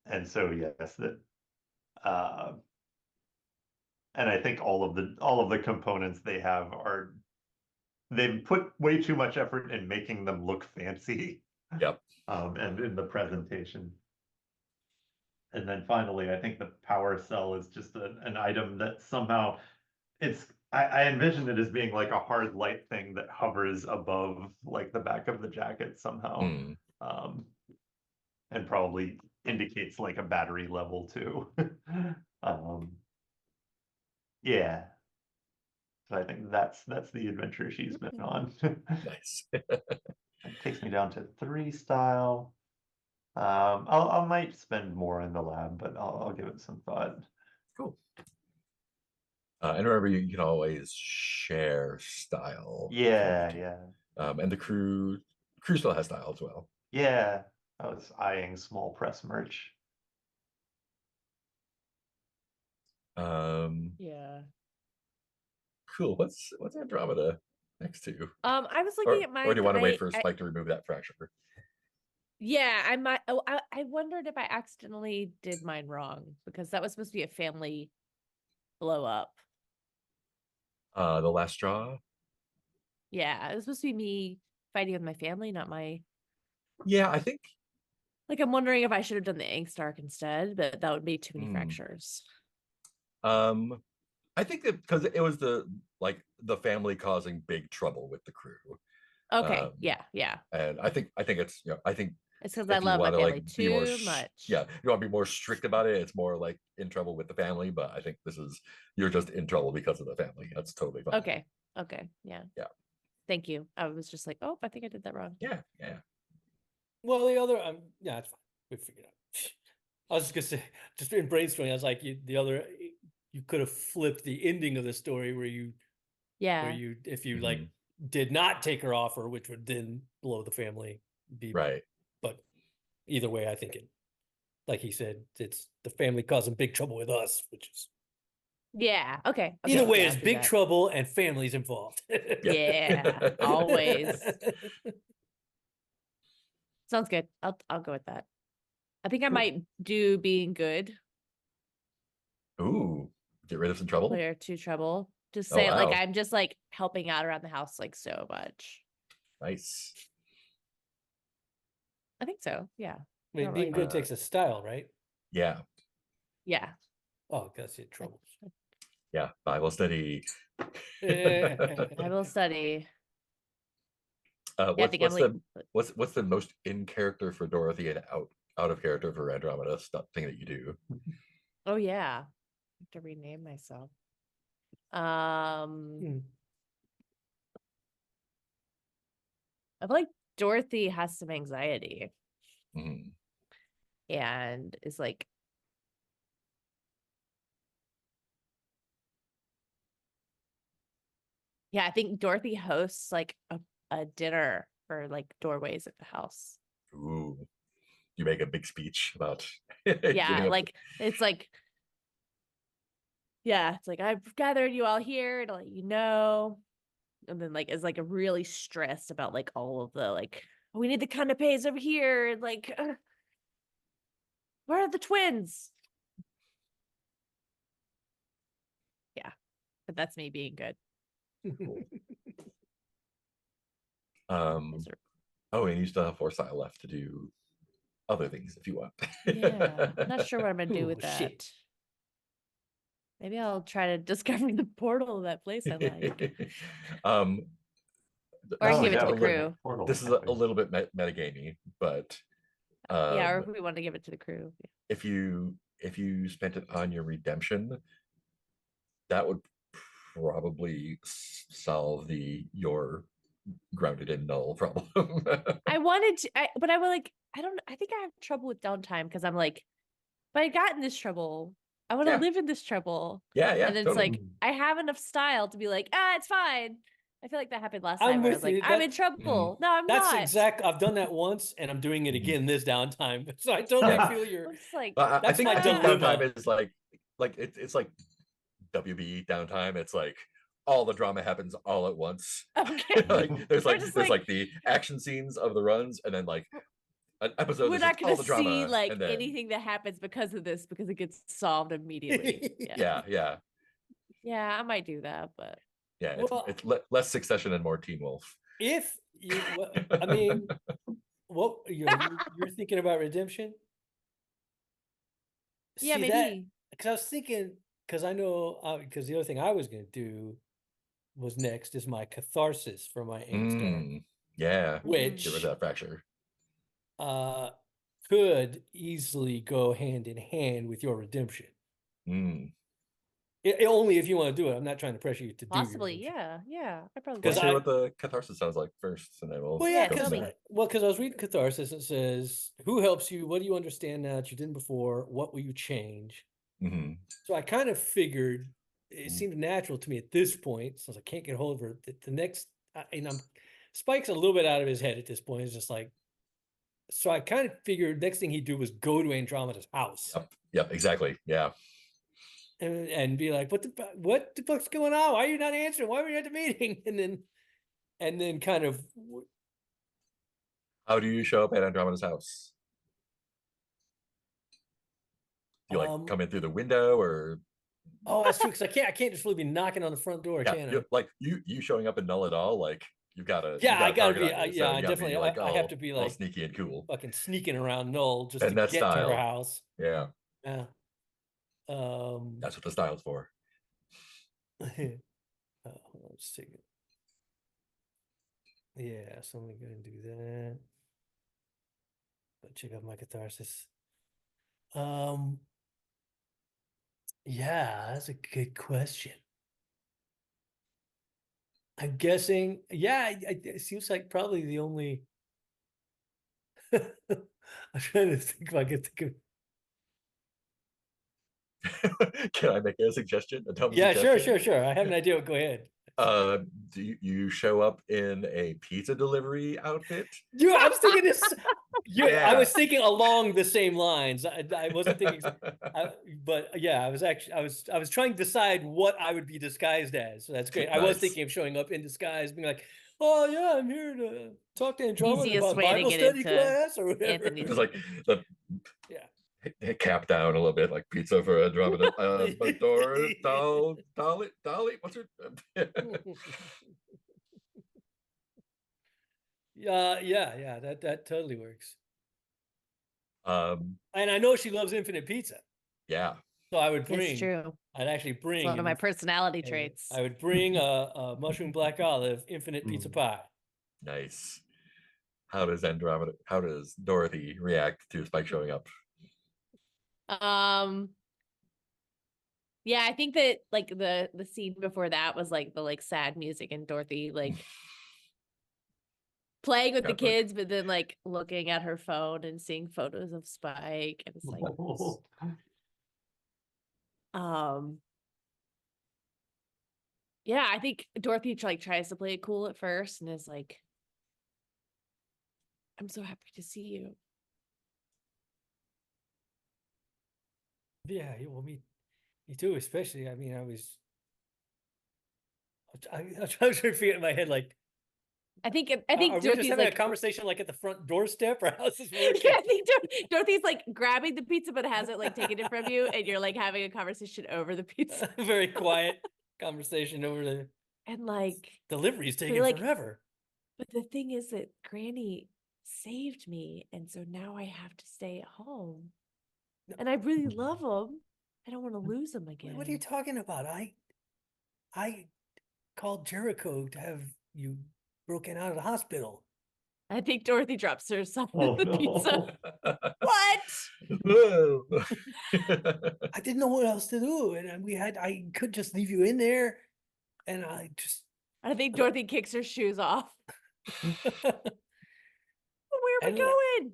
And so yes, that and I think all of the components they have are they put way too much effort in making them look fancy. Yep. And in the presentation. And then finally, I think the power cell is just an item that somehow I envision it as being like a hard light thing that hovers above like the back of the jacket somehow. And probably indicates like a battery level too. Yeah. So I think that's the adventure she's been on. Nice. It takes me down to 3 style. I might spend more in the lab, but I'll give it some thought. Cool. And remember, you can always share style. Yeah. And the crew still has style as well. Yeah. I was eyeing small press merch. Yeah. Cool. What's Andromeda next to? I was looking at Or mine. do you want to wait I- for Spike to remove that fracture? Yeah, I might. Oh, I wondered if I accidentally did mine wrong because that was supposed to be a family blow up. The last straw. Yeah, it was supposed to be me fighting with my family, not my. Yeah, I think. Like, I'm wondering if I should have done the Angst arc instead, but that would be too many fractures. I think that because it was the family causing big trouble with the crew. Okay, yeah. And I think it's I think It's because if I you love my want to family be more too much. yeah, you want to be more strict about it. It's more like in trouble with the family, but I think you're just in trouble because of the family. That's totally fine. Okay, yeah. Yeah. Thank you. I was just like, oh, I think I did that wrong. Yeah. Well, the other, yeah, it's fine. We figured it out. I was just gonna say, just in brainstorming, I was like, you could have flipped the ending of the story where you, Yeah. if you like did not take her offer, which would then blow the family. Right. But either way, I think like he said, it's the family causing big trouble with us, which is. Yeah. Okay. Either way, yeah, it's I'll do big that. trouble and families involved. Yeah, always. Sounds good. I'll go with that. I think I might do being good. Ooh, get rid of some trouble. Clear 2 trouble. Just Oh, say it like wow. I'm just like helping out around the house like so much. Nice. I think so. Yeah. I mean, Not being really- good takes a style, right? Yeah. Yeah. Oh, that's it. Trouble. Yeah. Bible study. I will study. Yeah, I think what's the most in character for Dorothy and out of character for Andromeda thing that you do? Oh yeah. I have to rename myself. I feel like Dorothy has some anxiety and is like yeah, I think Dorothy hosts like a dinner for like doorways at the house. Ooh, you make a big speech about Yeah, like it's like yeah, it's like I've gathered you all here to let you know. And then like is like really stressed about like all of the like we need the canapes over here, like where are the twins? Yeah, but that's me being good. Oh, and you still have 4 style left to do other things if you want. Yeah, I'm not sure what I'm gonna do with that. Shit. Maybe I'll try to discover the portal of that place I like. Or give it to the crew. This is a little bit metagamey, but yeah, or if we want to give it to the crew. If you spent it on your redemption, that would probably solve your grounded in null problem. I wanted to, but I was like, I think I have trouble with downtime because I'm like, but I got in this trouble. I want to live in this trouble. Yeah. And then totally. it's like, I have enough style to be like, it's fine. I feel like that happened last I'm time where I with was like, you. I'm in trouble. No, I'm That's not. exact. I've done that once and I'm doing it again this downtime. So I totally feel your. It's like, I think dilemma. downtime is like it's like WB downtime. It's like all the drama happens all at once. Okay. like there's like the action scenes of the runs, and then like an episode. We're not going to see like then, anything that happens because of this because it gets solved immediately. Yeah. Yeah, I might do that, but Yeah, Well, it's less Succession and more Teen Wolf. if you, I mean, what you're thinking about redemption? Yeah, See that? maybe. Because I was thinking, because I know, because the other thing I was going to do was next is my catharsis for my angst arc, Yeah, which give us that fracture. Could easily go hand in hand with your redemption. Mm. Only if you want to do it. I'm not trying to pressure you to do your Possibly, redemption. yeah. I probably Let's would. hear what the catharsis sounds like first, and then we'll Well, yeah, Yeah, go tell from me. there. because I was reading catharsis. It says, "Who helps you? What do you understand now that you didn't before? What will you change?" Mm-hmm. So I kind of figured it Mm. seemed natural to me at this point, since I can't get hold of her. The next, and I'm Spike's a little bit out of his head at this point. It's just like, so I kind of figured next thing he'd do was go to Andromeda's house. Yep, exactly. Yeah. And be like, what the fuck's going on? Why are you not answering? Why were you at the meeting? And then kind of, How do you show up at Andromeda's house? Do you like come in through the window, or oh, that's true, because I can't just really be knocking on the front door, yeah, can I? like you showing up in Null at all, like you've got a Yeah, I gotta target be. on you, Yeah, so I you gotta definitely. be like, I have to be all like sneaky and cool, fucking sneaking around Null just and to that get to her style. house. Yeah, Yeah. that's what the style's for. Hold on a second. Yeah, so I'm gonna do that. But check out my catharsis. Yeah, that's a good question. I'm guessing, yeah, it seems like probably the only. I'm trying to think if I can think of. Can I make a suggestion? A dumb Yeah, suggestion? sure. I have an idea. Go ahead. Do you show up in a pizza delivery outfit? Yeah, I was thinking this. I Yeah. was thinking along the same lines. I wasn't thinking, but yeah, I was trying to decide what I would be disguised as. So that's great. I was Nice. thinking of showing up in disguise, being like, "Oh yeah, I'm here to talk to Andromeda Easiest about way to Bible get study into class or whatever." Anthony's- Just like the cap down a little bit, like pizza for Andromeda. Dolly, what's her? Yeah, that totally works. Um, And I know she loves infinite pizza, yeah. so I would It's bring. true. I'd actually bring It's one of my personality traits. I would bring a mushroom black olive infinite pizza pie. Nice. How does Dorothy react to Spike showing up? Yeah, I think that like the scene before that was like the like sad music and Dorothy like playing with the kids, but then like looking at her phone and seeing photos of Spike, and it's like yeah, I think Dorothy like tries to play it cool at first and is like, I'm so happy to see you. Yeah, well, me too. Especially, I mean, I was trying to figure it in my head, like, I think are we just Dorothy's having like a conversation like at the front doorstep, or how's this working? yeah, I think Dorothy's like grabbing the pizza but hasn't like taken it from you, and you're like having a conversation over the pizza. Very quiet conversation over the and like delivery's taking like, forever. But the thing is that Granny saved me, and so now I have to stay at home. And I really love him. I don't want to lose him again. What are you talking about? I called Jericho to have you broken out of the hospital. I think Dorothy drops herself in the pizza. What? I didn't know what else to do, and I could just leave you in there, and I think Dorothy kicks her shoes off. Where are we going?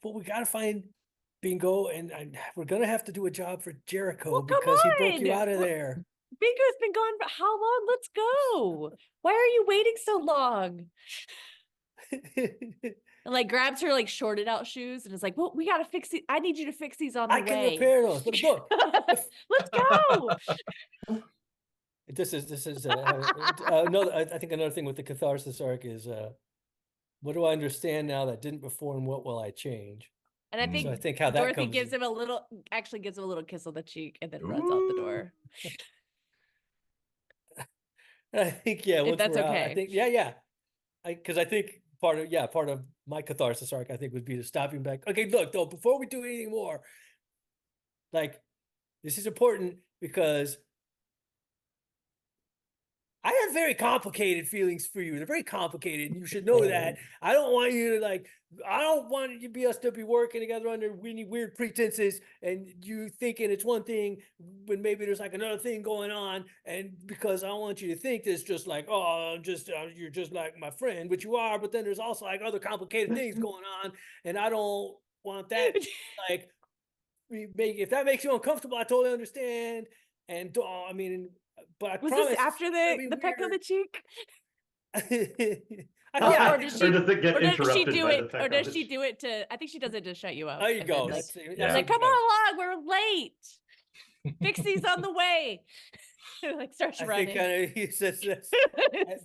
But we gotta find Bingo, and we're gonna have to do a job for Jericho because he broke you out of there. Bingo's been gone for how long? Let's go. Why are you waiting so long? And like grabs her like shorted out shoes and is like, well, we gotta fix it. I need you to fix these on the way. I can repair those, but look. Let's go. This is another. I think another thing with the catharsis arc is what do I understand now that didn't before, and what will I change? And I think, so I think how that Dorothy comes gives him a little kiss on the cheek and then runs out the door. I think, yeah, once that's we're out, I okay. think, yeah. Because I think part of my catharsis arc, I think, would be to stop him back. Okay, look, though, before we do anything more, like, this is important because I have very complicated feelings for you. They're very complicated, and you should know that. I don't want you to I don't want you us to be working together under really weird pretenses, and you thinking it's one thing when maybe there's like another thing going on. And because I want you to think this just like, oh, you're just like my friend, which you are. But then there's also like other complicated things going on, and I don't want that. Like, if that makes you uncomfortable, I totally understand. And I mean. But I Was promise this after the peck on the cheek? Yeah. Or does she it get or does she interrupted do by the it? peck Or on does the she cheek? do it to? I think she does it to shut you up. There you and go. then, That's it's like, come on along, we're late. Fixie's on the way. Like starts I running. think kind of he says this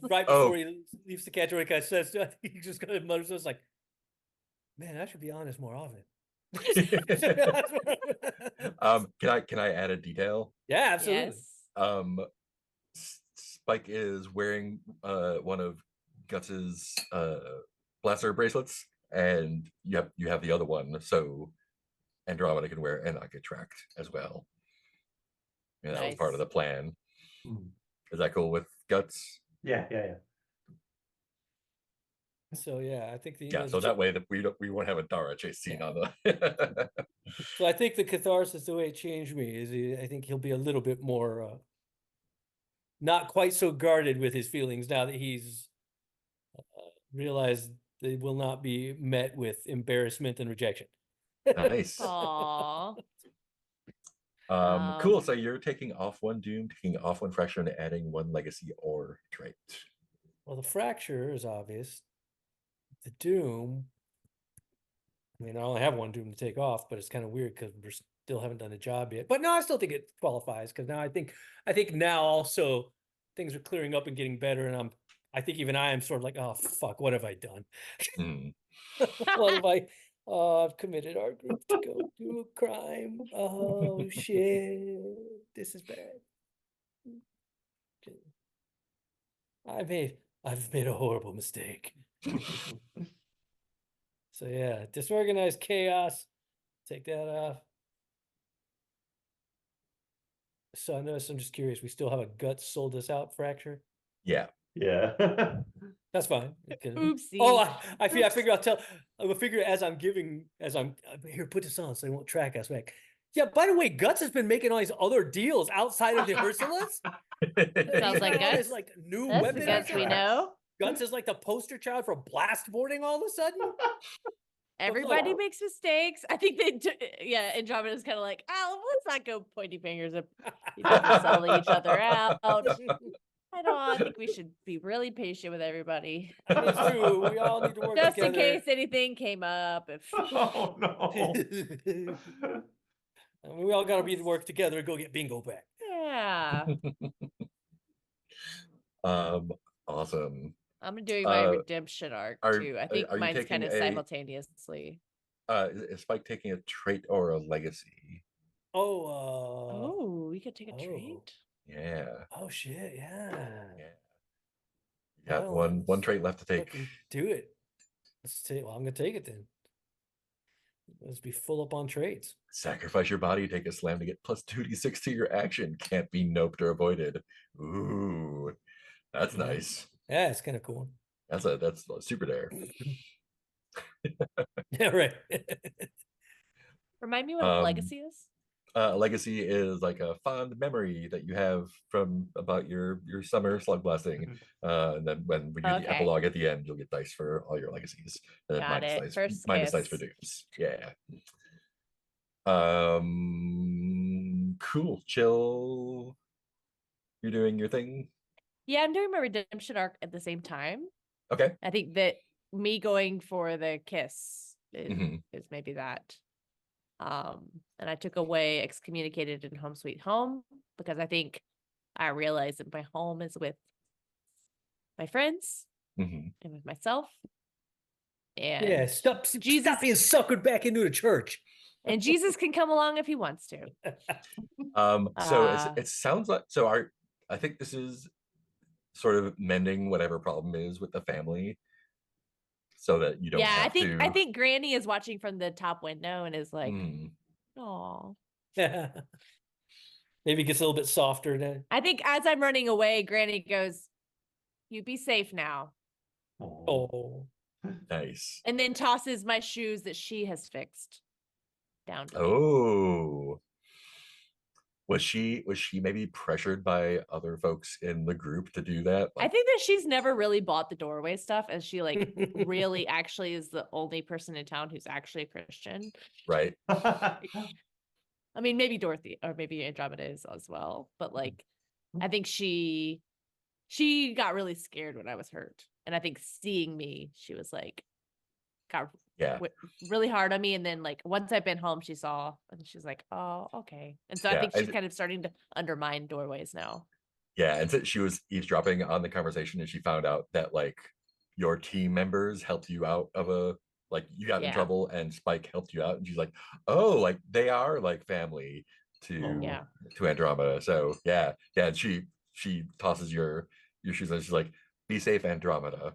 right Oh. before he leaves the catch. He kind of says, I think he just kind of mutters, "It's like, man, I should be honest more often." Can I add a detail? Yeah, absolutely. Yes. Spike is wearing one of Guts's blaster bracelets, and you have the other one, so Andromeda can wear and not get tracked as well. And that was part of the plan. Is that cool with Guts? Yeah. So yeah, I think So that way that we won't have a Dara chase scene on the. So I think the catharsis, the way it changed me, is I think he'll be a little bit more not quite so guarded with his feelings now that he's realized they will not be met with embarrassment and rejection. Nice. Aww. Cool. So you're taking off one Doom, taking off one Fracture, and adding one Legacy or Trait. Well, the Fracture is obvious. The Doom, I mean, I only have one Doom to take off, but it's kind of weird because we still haven't done a job yet. But no, I still think it qualifies because now I think now also things are clearing up and getting better, and I think even I am sort of like, oh fuck, what have I done? What have I? Oh, I've committed our group to go do a crime. Oh shit, this is bad. I've made a horrible mistake. So yeah, disorganized chaos. Take that off. So I noticed, I'm just curious, we still have a Guts sold us out Fracture? Yeah. That's fine. Oopsie. Oh, I figure I'll figure as I'm here, put this on so they won't track us back. Yeah, by the way, Guts has been making all these other deals outside of the Ursulas. Sounds like Guts. His, like, new That's weapon. the Guts we know. Guts is like the poster child for blast boarding all of a sudden. Everybody makes mistakes. I think Andromeda's kind of like, let's not go pointing fingers at people selling each other out. I think we should be really patient with everybody. I mean, it's true. We all need to work just together. in case anything came up. Oh no. I mean, we all got to be to work together and go get Bingo back. Yeah. Awesome. I'm doing my redemption arc too. I think mine's kind of simultaneously. Is Spike taking a trait or a legacy? We could take a trait. Yeah. Oh shit! Yeah. You got one trait left to take. Do it. Let's take. Well, I'm gonna take it then. Let's be full up on traits. Sacrifice your body, take a slam to get plus 2d6 to your action. Can't be noped or avoided. Ooh, that's nice. Yeah, it's kind of cool. That's super dare. Yeah, right. Remind me what a legacy is. Legacy is like a fond memory that you have from about your summer slug blasting. And then when we do the epilogue at the end, you'll get dice for all your legacies. And then minus dice for dooms. Yeah. Cool. Chill. You're doing your thing. Yeah, I'm doing my redemption arc at the same time. Okay. I think that me going for the kiss is maybe that. And I took away excommunicated in Home Sweet Home because I think I realized that my home is with my friends and with myself. And yeah, stop being suckered back into the church. And Jesus can come along if he wants to. So it sounds like I think this is sort of mending whatever problem is with the family, so that you don't Yeah, have to. I think Granny is watching from the top window and is like, Mm, "Oh." Maybe it gets a little bit softer then. I think as I'm running away, Granny goes, "You be safe now," Oh. nice. and then tosses my shoes that she has fixed down to me. Oh, was she maybe pressured by other folks in the group to do that? I Like, think that she's never really bought the doorway stuff, and she like really actually is the only person in town who's actually a Christian. right? I mean, maybe Dorothy or maybe Andromeda is as well, but like I think she got really scared when I was hurt, and I think seeing me, she was like got Yeah, really hard on me, and then like once I've been home, she saw and she's like, "Oh, okay," and so I yeah, think she's kind of starting to undermine doorways now. yeah. And so she was eavesdropping on the conversation, and she found out that like your team members helped you out of a like you got in Yeah. trouble, and Spike helped you out, and she's like, oh, like they are like family to Yeah. to Andromeda. So yeah, yeah. And she tosses your shoes, and she's like, be safe, Andromeda.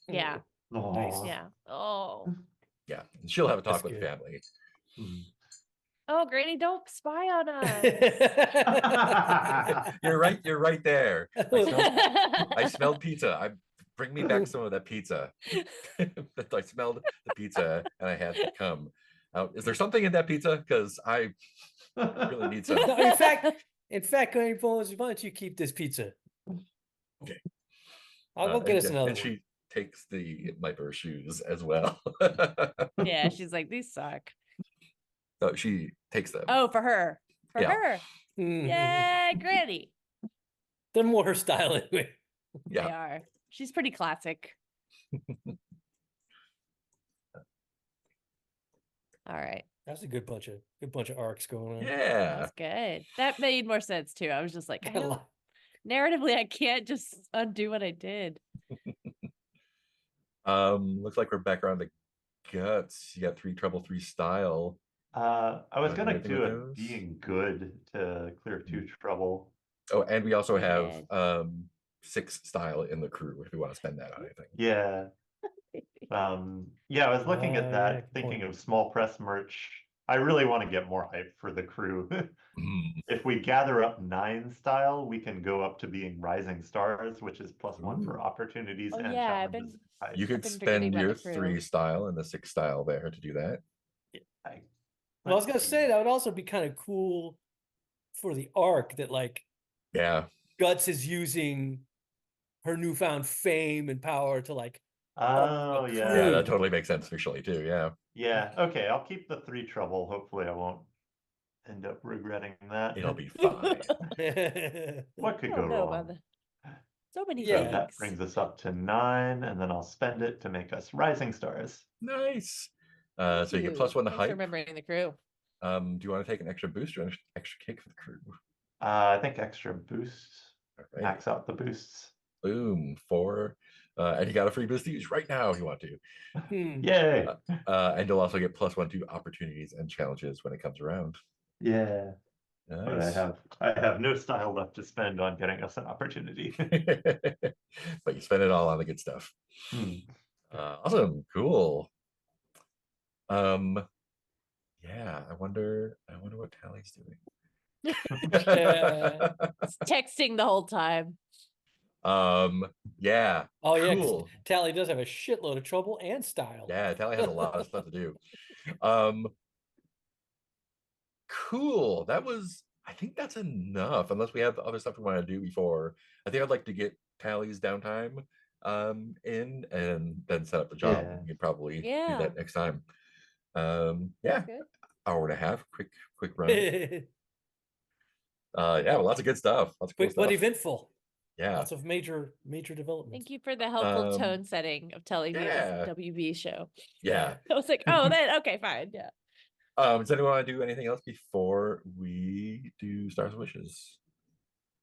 Yeah. Aw. Yeah. Oh. Yeah, and she'll have a talk That's with the good. family. Hmm. Oh, Granny, don't spy on us. You're right there. I smelled pizza. Bring me back some of that pizza. I smelled the pizza and I had to come out. Is there something in that pizza? Because I really need some. No, in fact, Granny Bones, why don't you keep this pizza? Okay. I'll go get us yeah, another and one. she takes the Viper shoes as well. Yeah, she's like, these suck. So she takes them. Oh, for her. For Yeah. her. Yeah, Granny. They're more her style anyway. Yeah. They are. She's pretty classic. All right. That's a good bunch of arcs going on. Yeah. That's good. That made more sense too. I was just like, I Got a don't, lot. narratively, I can't just undo what I did. Looks like we're back around the guts. You got 3 trouble, 3 style. I was Wanna do gonna anything do with it those? being good to clear 2 trouble. Oh, and we also have Yeah. 6 style in the crew if we want to spend that on anything. Yeah. Yeah, I was looking at that, Yeah, good thinking point. of small press merch. I really want to get more hype for the crew. Mm. If we gather up 9 style, we can go up to being rising stars, which is +1 for Ooh. opportunities Oh, and yeah, I've challenges. You could been forgetting spend about your the crew. 3 style and the 6 style there to do that. Well, I was gonna say that would also be kind of cool for the arc that like Yeah. Guts is using her newfound fame and power to like Oh, the yeah. Yeah, that crew. totally makes sense visually too. Yeah. Yeah, okay, I'll keep the 3 trouble. Hopefully I won't end up regretting that. It'll be fine. What could I go don't know about wrong? that. So many So Yeah. that things. brings us up to 9, and then I'll spend it to make us rising stars. Nice. Thank So you get you. +1 to Thanks for hype. remembering the crew. Do you want to take an extra boost or an extra kick for the crew? I think extra boosts. All right. Max out the boosts. Boom. 4. And you got a free boost to use right now if you want to. Yay! And you'll also get +1 to opportunities and challenges when it comes around. Yeah. But Nice. I have no style left to spend on getting us an opportunity. But you spend it all on the good stuff. Awesome. Cool. Yeah, I wonder what Tally's doing. Texting the whole time. Yeah. Oh yeah, 'cause Cool. Tally does have a shitload of trouble and style. Yeah, Tally has a lot of stuff to do. Cool. I think that's enough, unless we have other stuff we want to do before. I think I'd like to get Tally's downtime in and then set up the job. Yeah. We could probably do Yeah. that next time. Yeah, Good. hour and a half, quick run. Yeah, well, lots of good stuff. Lots of cool Quick but stuff. eventful. Yeah. Lots of major developments. Thank you for the helpful tone setting of telling me yeah. it was a WB show. Yeah. I was like, oh, then okay, fine. Yeah. Does anyone want to do anything else before we do Stars Wishes?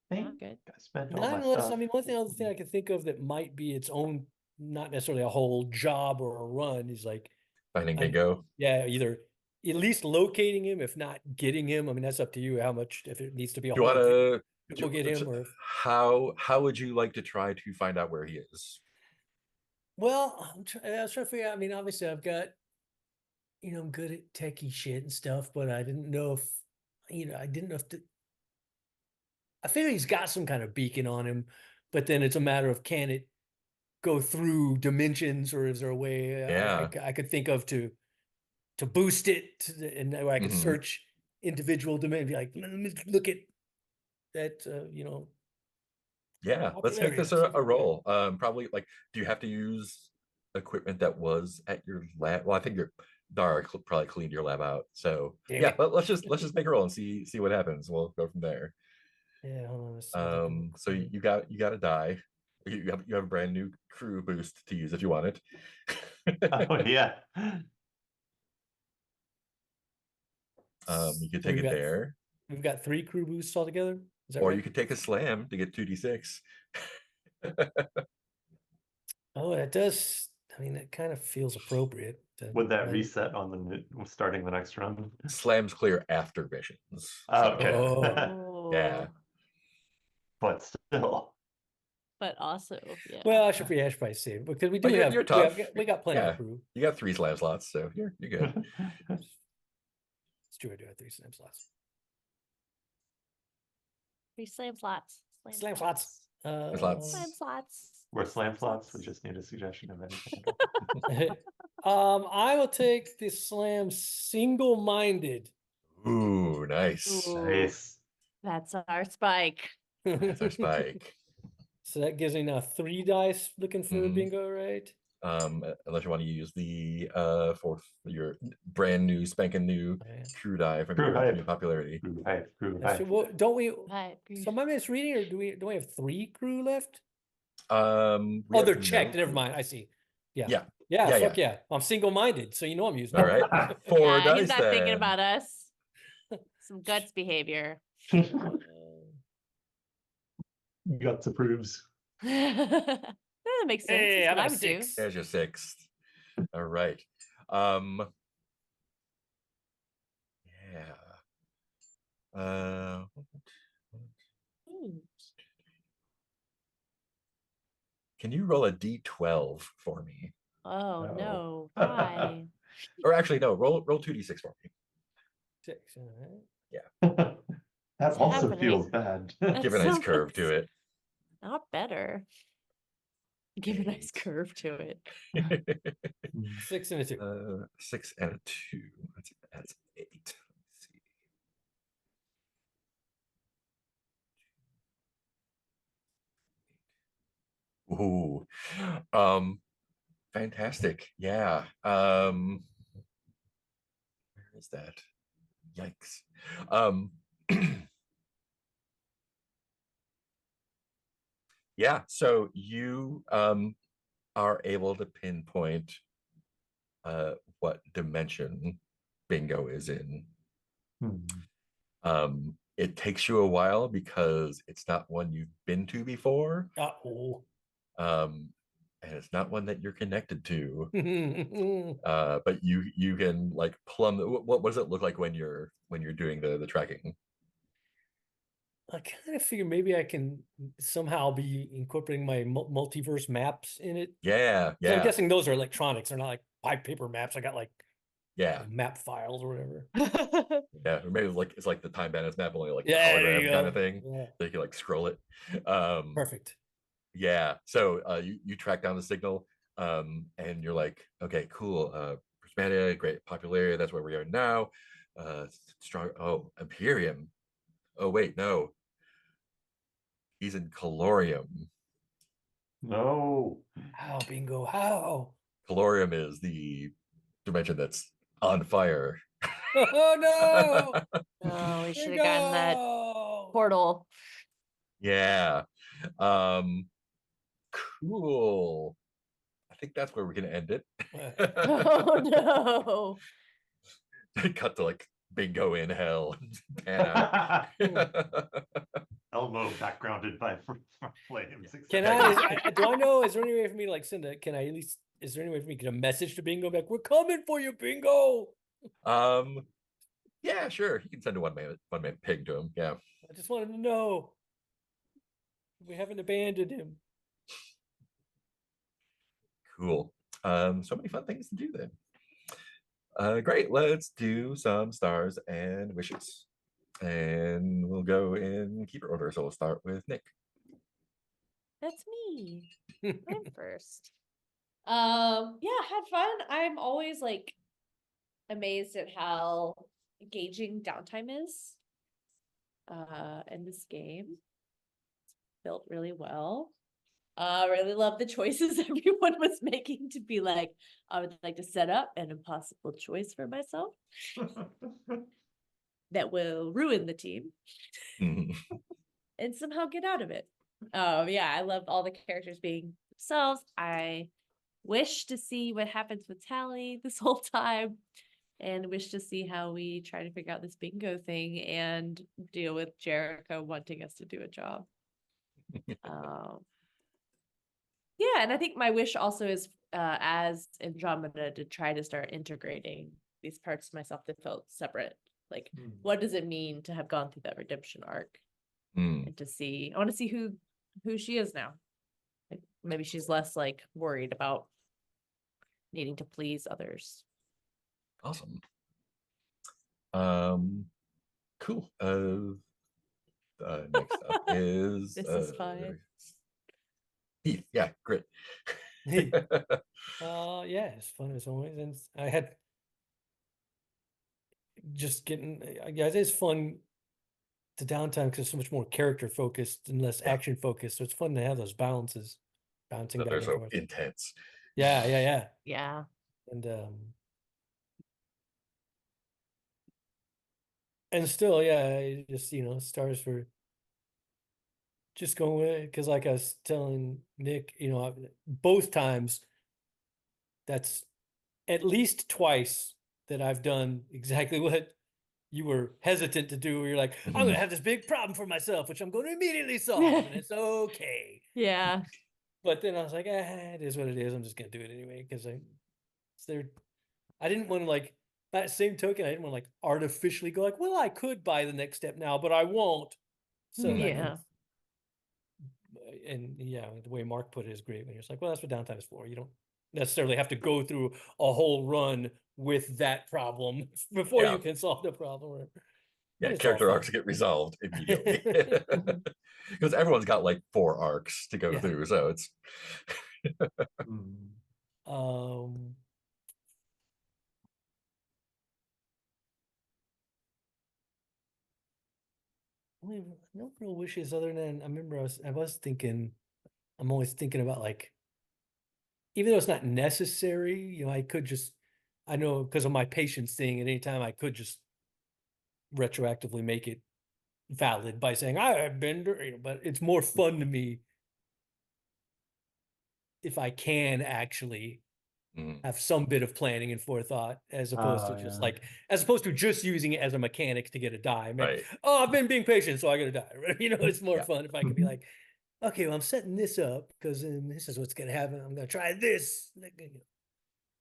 Thank Good. I spent all Not my unless, stuff. I mean, one thing I can think of that might be its own, not necessarily a whole job or a run, is like Finding Dingo. Yeah, either at least locating him, if not getting him. I mean, that's up to you how much if it needs to be a Do you whole want to go get him, or how would you like to try to find out where he is? well, I was trying to figure out. I mean, obviously, I've got, I'm good at techie shit and stuff, but I didn't know if, I didn't know if I figure he's got some kind of beacon on him, but then it's a matter of, can it go through dimensions, or is there a way Yeah. I could think of to boost it, and where I could Mhm. search individual dimensions, be like, let me look at that, Yeah, let's make popularity, this see if a I can do it. roll. Probably like, do you have to use equipment that was at your lab? Well, I think your Dara probably cleaned your lab out. So Damn yeah, it. let's just make a roll and see what happens. We'll go from there. Yeah, hold on, let's see what I can So look you got a die. You have a brand new crew boost to use if you want it. Oh yeah. You could So take it there, We've got 3 crew boosts altogether. Is that or right? you could take a slam to get 2d6. Oh, that does. I mean, that kind of feels appropriate. Would that reset on starting the next round? Slams clear after missions. Oh, So, okay. yeah. But still. But also, yeah. Well, I should probably save, because we do But have you're tough. we got plenty Yeah, of crew. you got 3 slam slots, so you're good. It's true, I do have 3 slam slots. 3 slam slots. Slam slots. slots. Slam slots. We're slam slots. We just need a suggestion of anything. I will take the slam single-minded. Ooh, nice. Ooh. Nice. That's our spike. That's our spike. So that gives me now 3 dice looking for Mhm. bingo, right? Unless you want to use the for your brand new spanking new Oh, yeah. crew die from Crew your hype. new popularity. Crew hype, crew That's hype. true. Well, don't we? Right. So am I misreading, or do we have 3 crew left? We Oh, have they're no checked. Never crew. mind. I see. Yeah. Yeah. Yeah. Yeah, Fuck yeah. I'm single-minded, so I'm using All it. right. 4 Yeah, dice he's not thinking then. about us. Some guts behavior. Guts approves. That makes sense. Hey, That's I what got I a would do. 6. There's your 6th. All right. Yeah. Hmm. Can you roll a d12 for me? Oh No. no. Why? Or actually, no, roll 2d6 for me. 6. All right. That What's also happening? feels bad. Give a nice curve to it. Not better. Give a nice 8. curve to it. 6 and a 2. 6 and a 2. That's 8. Let's see. Ooh. Fantastic. Yeah. Where is that? Yikes. Yeah, so you are able to pinpoint what dimension bingo is in. It takes you a while because it's not one you've been to before. Uh-oh. And it's not one that you're connected to. But you can like plumb. What does it look like when you're doing the tracking? I kind of figure maybe I can somehow be incorporating my multiverse maps in it. Yeah, 'Cause I'm yeah, guessing those are electronics. They're not like paper maps. I got like yeah, map files or whatever. yeah. Or maybe it's like the time bandits map, only like the Yeah, there you hologram kind go. of thing. Yeah. So you can like scroll it. Perfect. Yeah. So you track down the signal, and you're like, okay, cool. Prismatia, great popularity. That's where we are now. Strong. Oh, Imperium. Oh wait, no. He's in Calorium. No. How, bingo? How? Calorium is the dimension that's on fire. Oh no! Oh, we should have gotten that Bingo! portal. Yeah. Cool. I think that's where we're gonna end it. Oh no. Cut to like bingo in hell. Pan out. Elmo backgrounded by flames. Can I? Do I know? Is there any way for me to like send a? Can I at least? Is there any way for me to get a message to Bingo back? We're coming for you, Bingo. Yeah, sure. You can send a one man ping to him. Yeah. I just wanted to know. We haven't abandoned him. Cool. So many fun things to do then. Great. Let's do some stars and wishes. And we'll go in keeper order. So we'll start with Nick. That's me. I'm first. Yeah, had fun. I'm always like amazed at how engaging downtime is. In this game. It's built really well. Really love the choices everyone was making to be like, I would like to set up an impossible choice for myself that will ruin the team and somehow get out of it. Yeah, I loved all the characters being themselves. I wish to see what happens with Tally this whole time and wish to see how we try to figure out this bingo thing and deal with Jericho wanting us to do a job. Yeah, and I think my wish also is as Andromeda to try to start integrating these parts of myself that felt separate. Like, what does it mean to have gone through that redemption arc? And to see, I want to see who she is now. Like, maybe she's less like worried about needing to please others. Awesome. Cool. Next up is This is fine. Heath. Yeah, great. Yeah, it's fun as always. And I had just getting, guys, it's fun to downtime because it's so much more character focused and less action focused. So it's fun to have those balances bouncing back They're and so forth. intense. Yeah. And still, yeah, just stars for just going with it because, like I was telling Nick, both times, that's at least twice that I've done exactly what you were hesitant to do. Where you're like, I'm going to have this big problem for myself, which I'm going to immediately solve, and it's okay. Yeah. But then I was like, it is what it is. I'm just going to do it anyway because I didn't want to like. That same token, I didn't want to like artificially go like, well, I could buy the next step now, but I won't. So Yeah. And yeah, the way Mark put it is great when you're just like, well, that's what downtime is for. You don't necessarily have to go through a whole run with that problem before you can solve the problem. Yeah, character arcs get resolved immediately because everyone's got like 4 arcs to go through, so it's no real wishes other than I remember I was thinking, I'm always thinking about like, even though it's not necessary, I could just, I know because of my patience thing, at any time I could just retroactively make it valid by saying I have been, but it's more fun to me if I can actually have some bit of planning and forethought as opposed to just as opposed to just using it as a mechanic to get a die. Oh, I've been being patient, so I get a die. It's more fun if I can be like, okay, well, I'm setting this up because this is what's going to happen. I'm going to try this.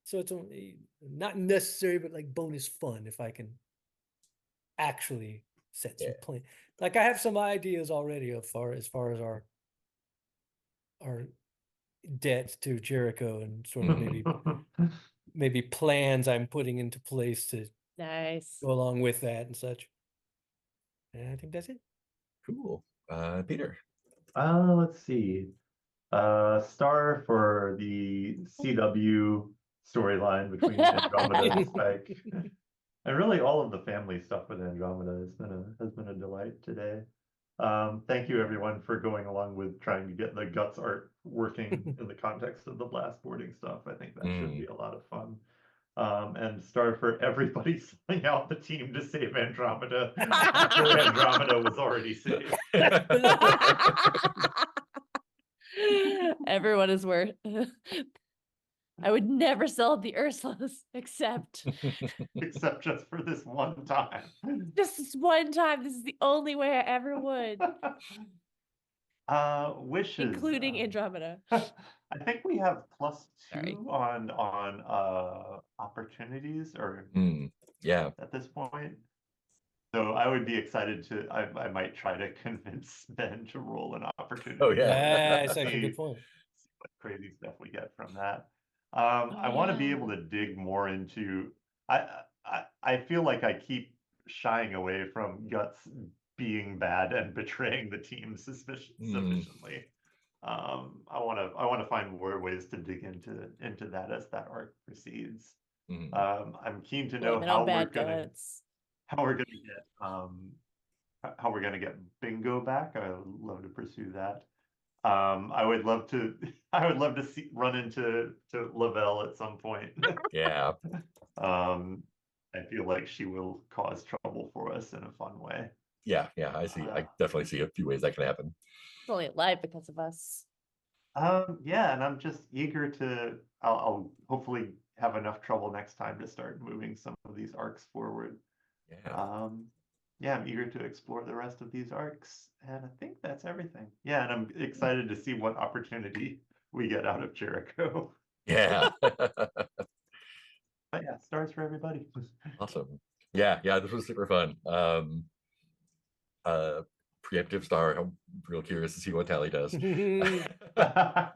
So it's not necessary, but like bonus fun if I can actually set some plan. Like I have some ideas already as far as our debt to Jericho and sort of maybe plans I'm putting into place to go along with that and such. And I think that's it. Cool. Peter. Let's see. Star for the CW storyline between Andromeda and Spike. And really all of the family stuff with Andromeda has been a delight today. Thank you everyone for going along with trying to get the guts art working in the context of the blast boarding stuff. I think that should be a lot of fun. And Star for everybody selling out the team to save Andromeda after Andromeda was already saved. Everyone is worth. I would never sell the Ursulas except just for this one time. Just this one time. This is the only way I ever would. Wishes, including Andromeda. I think we have +2 on opportunities or at this point. So I would be excited to I might try to convince Ben to roll an opportunity. Oh, yeah. Yeah, it's actually a See good point. what crazy stuff we get from that. I want to be able to dig more into. I feel like I keep shying away from Guts being bad and betraying the team sufficiently. I want to find more ways to dig into that as that arc proceeds. I'm keen to know Blame it how on we're bad gonna Guts. how we're gonna get Bingo back. I would love to pursue that. I would love to run into Lavelle at some point. Yeah. I feel like she will cause trouble for us in a fun way. Yeah. I definitely see a few ways that can happen. It's only alive because of us. Yeah, and I'm just eager to. I'll hopefully have enough trouble next time to start moving some of these arcs forward. Yeah. Yeah, I'm eager to explore the rest of these arcs, and I think that's everything. Yeah, and I'm excited to see what opportunity we get out of Jericho. Yeah. But yeah, stars for everybody. Awesome. Yeah, this was super fun. Preemptive star. I'm real curious to see what Tally does. Yeah.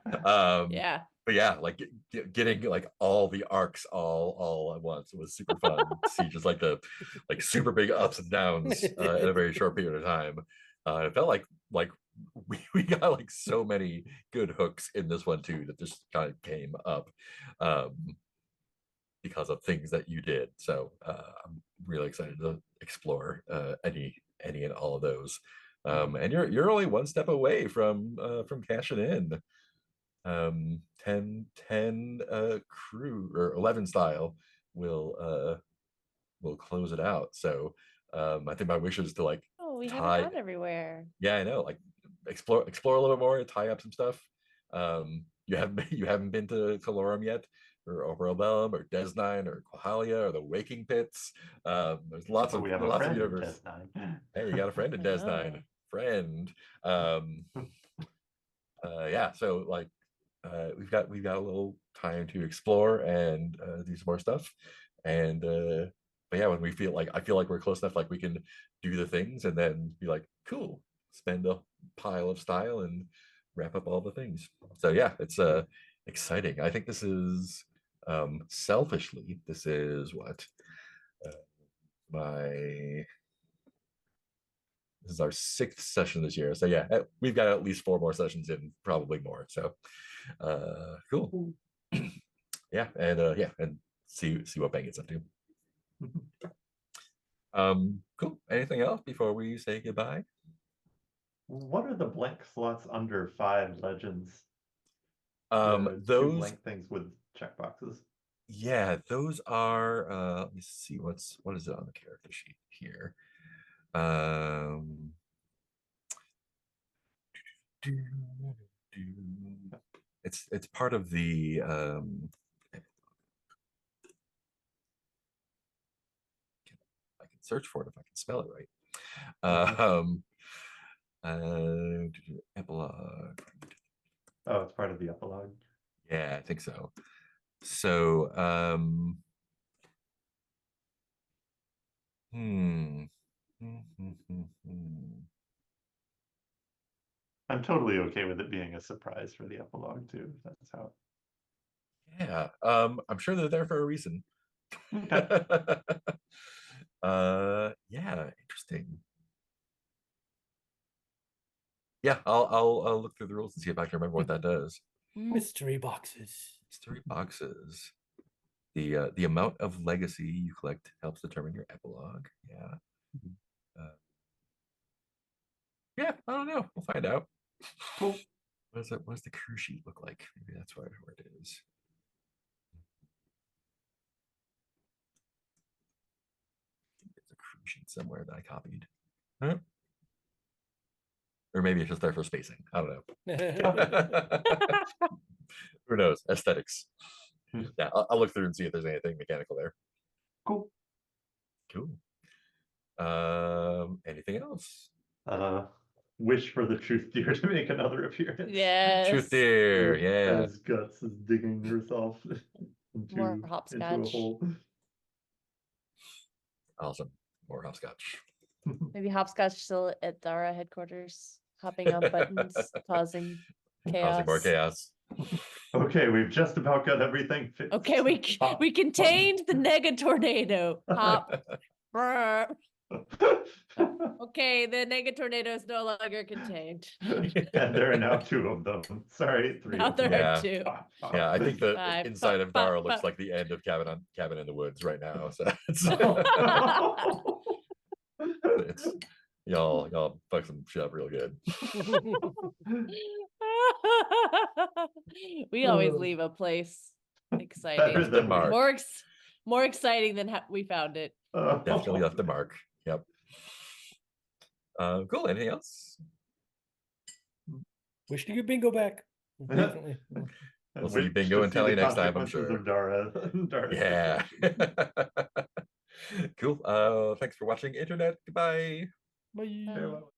But yeah, like getting like all the arcs all at once was super fun. To see just like the super big ups and downs in a very short period of time. It felt like we got like so many good hooks in this one too that just kind of came up because of things that you did. So I'm really excited to explore any and all of those. And you're only one step away from cashing in. 10 crew or 11 style will close it out. So I think my wish is to like We haven't tie. gone everywhere. Yeah, I know. Like explore a little bit more, tie up some stuff. You haven't been to Colorum yet, or Oberlum, or Desnine, or Quahalia, or the Waking Pits. There's lots of we have a lots of friend in universe. Desnine. Hey, you got a friend in I Desnine. know. Friend. Yeah, so like we've got a little time to explore and do some more stuff. And but yeah, when we feel like I feel like we're close enough, like we can do the things and then be like, cool, spend a pile of style and wrap up all the things. So yeah, it's exciting. I think this is selfishly, this is what my this is our 6th session this year. So yeah, we've got at least 4 more sessions in, probably more. So cool. Yeah, and see what Bang gets up to. Cool. Anything else before we say goodbye? What are the blank slots under 5 legends? The 2 Those blank things with checkboxes. Yeah, those are let me see what is it on the character sheet here. It's part of the I can search for it if I can spell it right. Epilogue. Oh, it's part of the epilogue. Yeah, I think so. So I'm totally okay with it being a surprise for the epilogue too. If that's how. Yeah, I'm sure they're there for a reason. Okay. Yeah, interesting. Yeah, I'll look through the rules and see if I can remember what that does. Mystery boxes. Mystery boxes. The amount of legacy you collect helps determine your epilogue. Yeah. Yeah, I don't know. We'll find out. Cool. What does the crew sheet look like? Maybe that's where it is. There's a crew sheet somewhere that I copied. Huh? Or maybe it's just there for spacing. I don't know. Who knows? Aesthetics. Yeah, I'll look through and see if there's anything mechanical there. Cool. Cool. Anything else? Wish for the truth deer to make another appearance. Yes. Truth deer, yeah. As Guts is digging herself More into a hopscotch. hole. Awesome. More hopscotch. Maybe hopscotch still at Dara headquarters. hopping on buttons, causing Causing more chaos. chaos. Okay, we've just about got everything fixed. Okay, we Hop we contained the nega tornado. Hop. Brr. Okay, the nega tornado is no longer contained. And there are now 2 of them. Sorry, 3 Now of them. there Yeah. are 2. Yeah, I think the Five, inside of Dara looks five. like the end of Cabin in the Woods right now. So it's y'all fuck some shit up real good. We always leave a place Better exciting. than Mark. More exciting than we found it. Definitely left a mark. Yep. Cool. Anything else? Wish to get bingo back. Definitely. We'll see Wish Bingo to and see Telly the next time, I'm consequences sure. of Dara's Yeah. Cool. Thanks for watching, Internet. Goodbye. Bye. Farewell.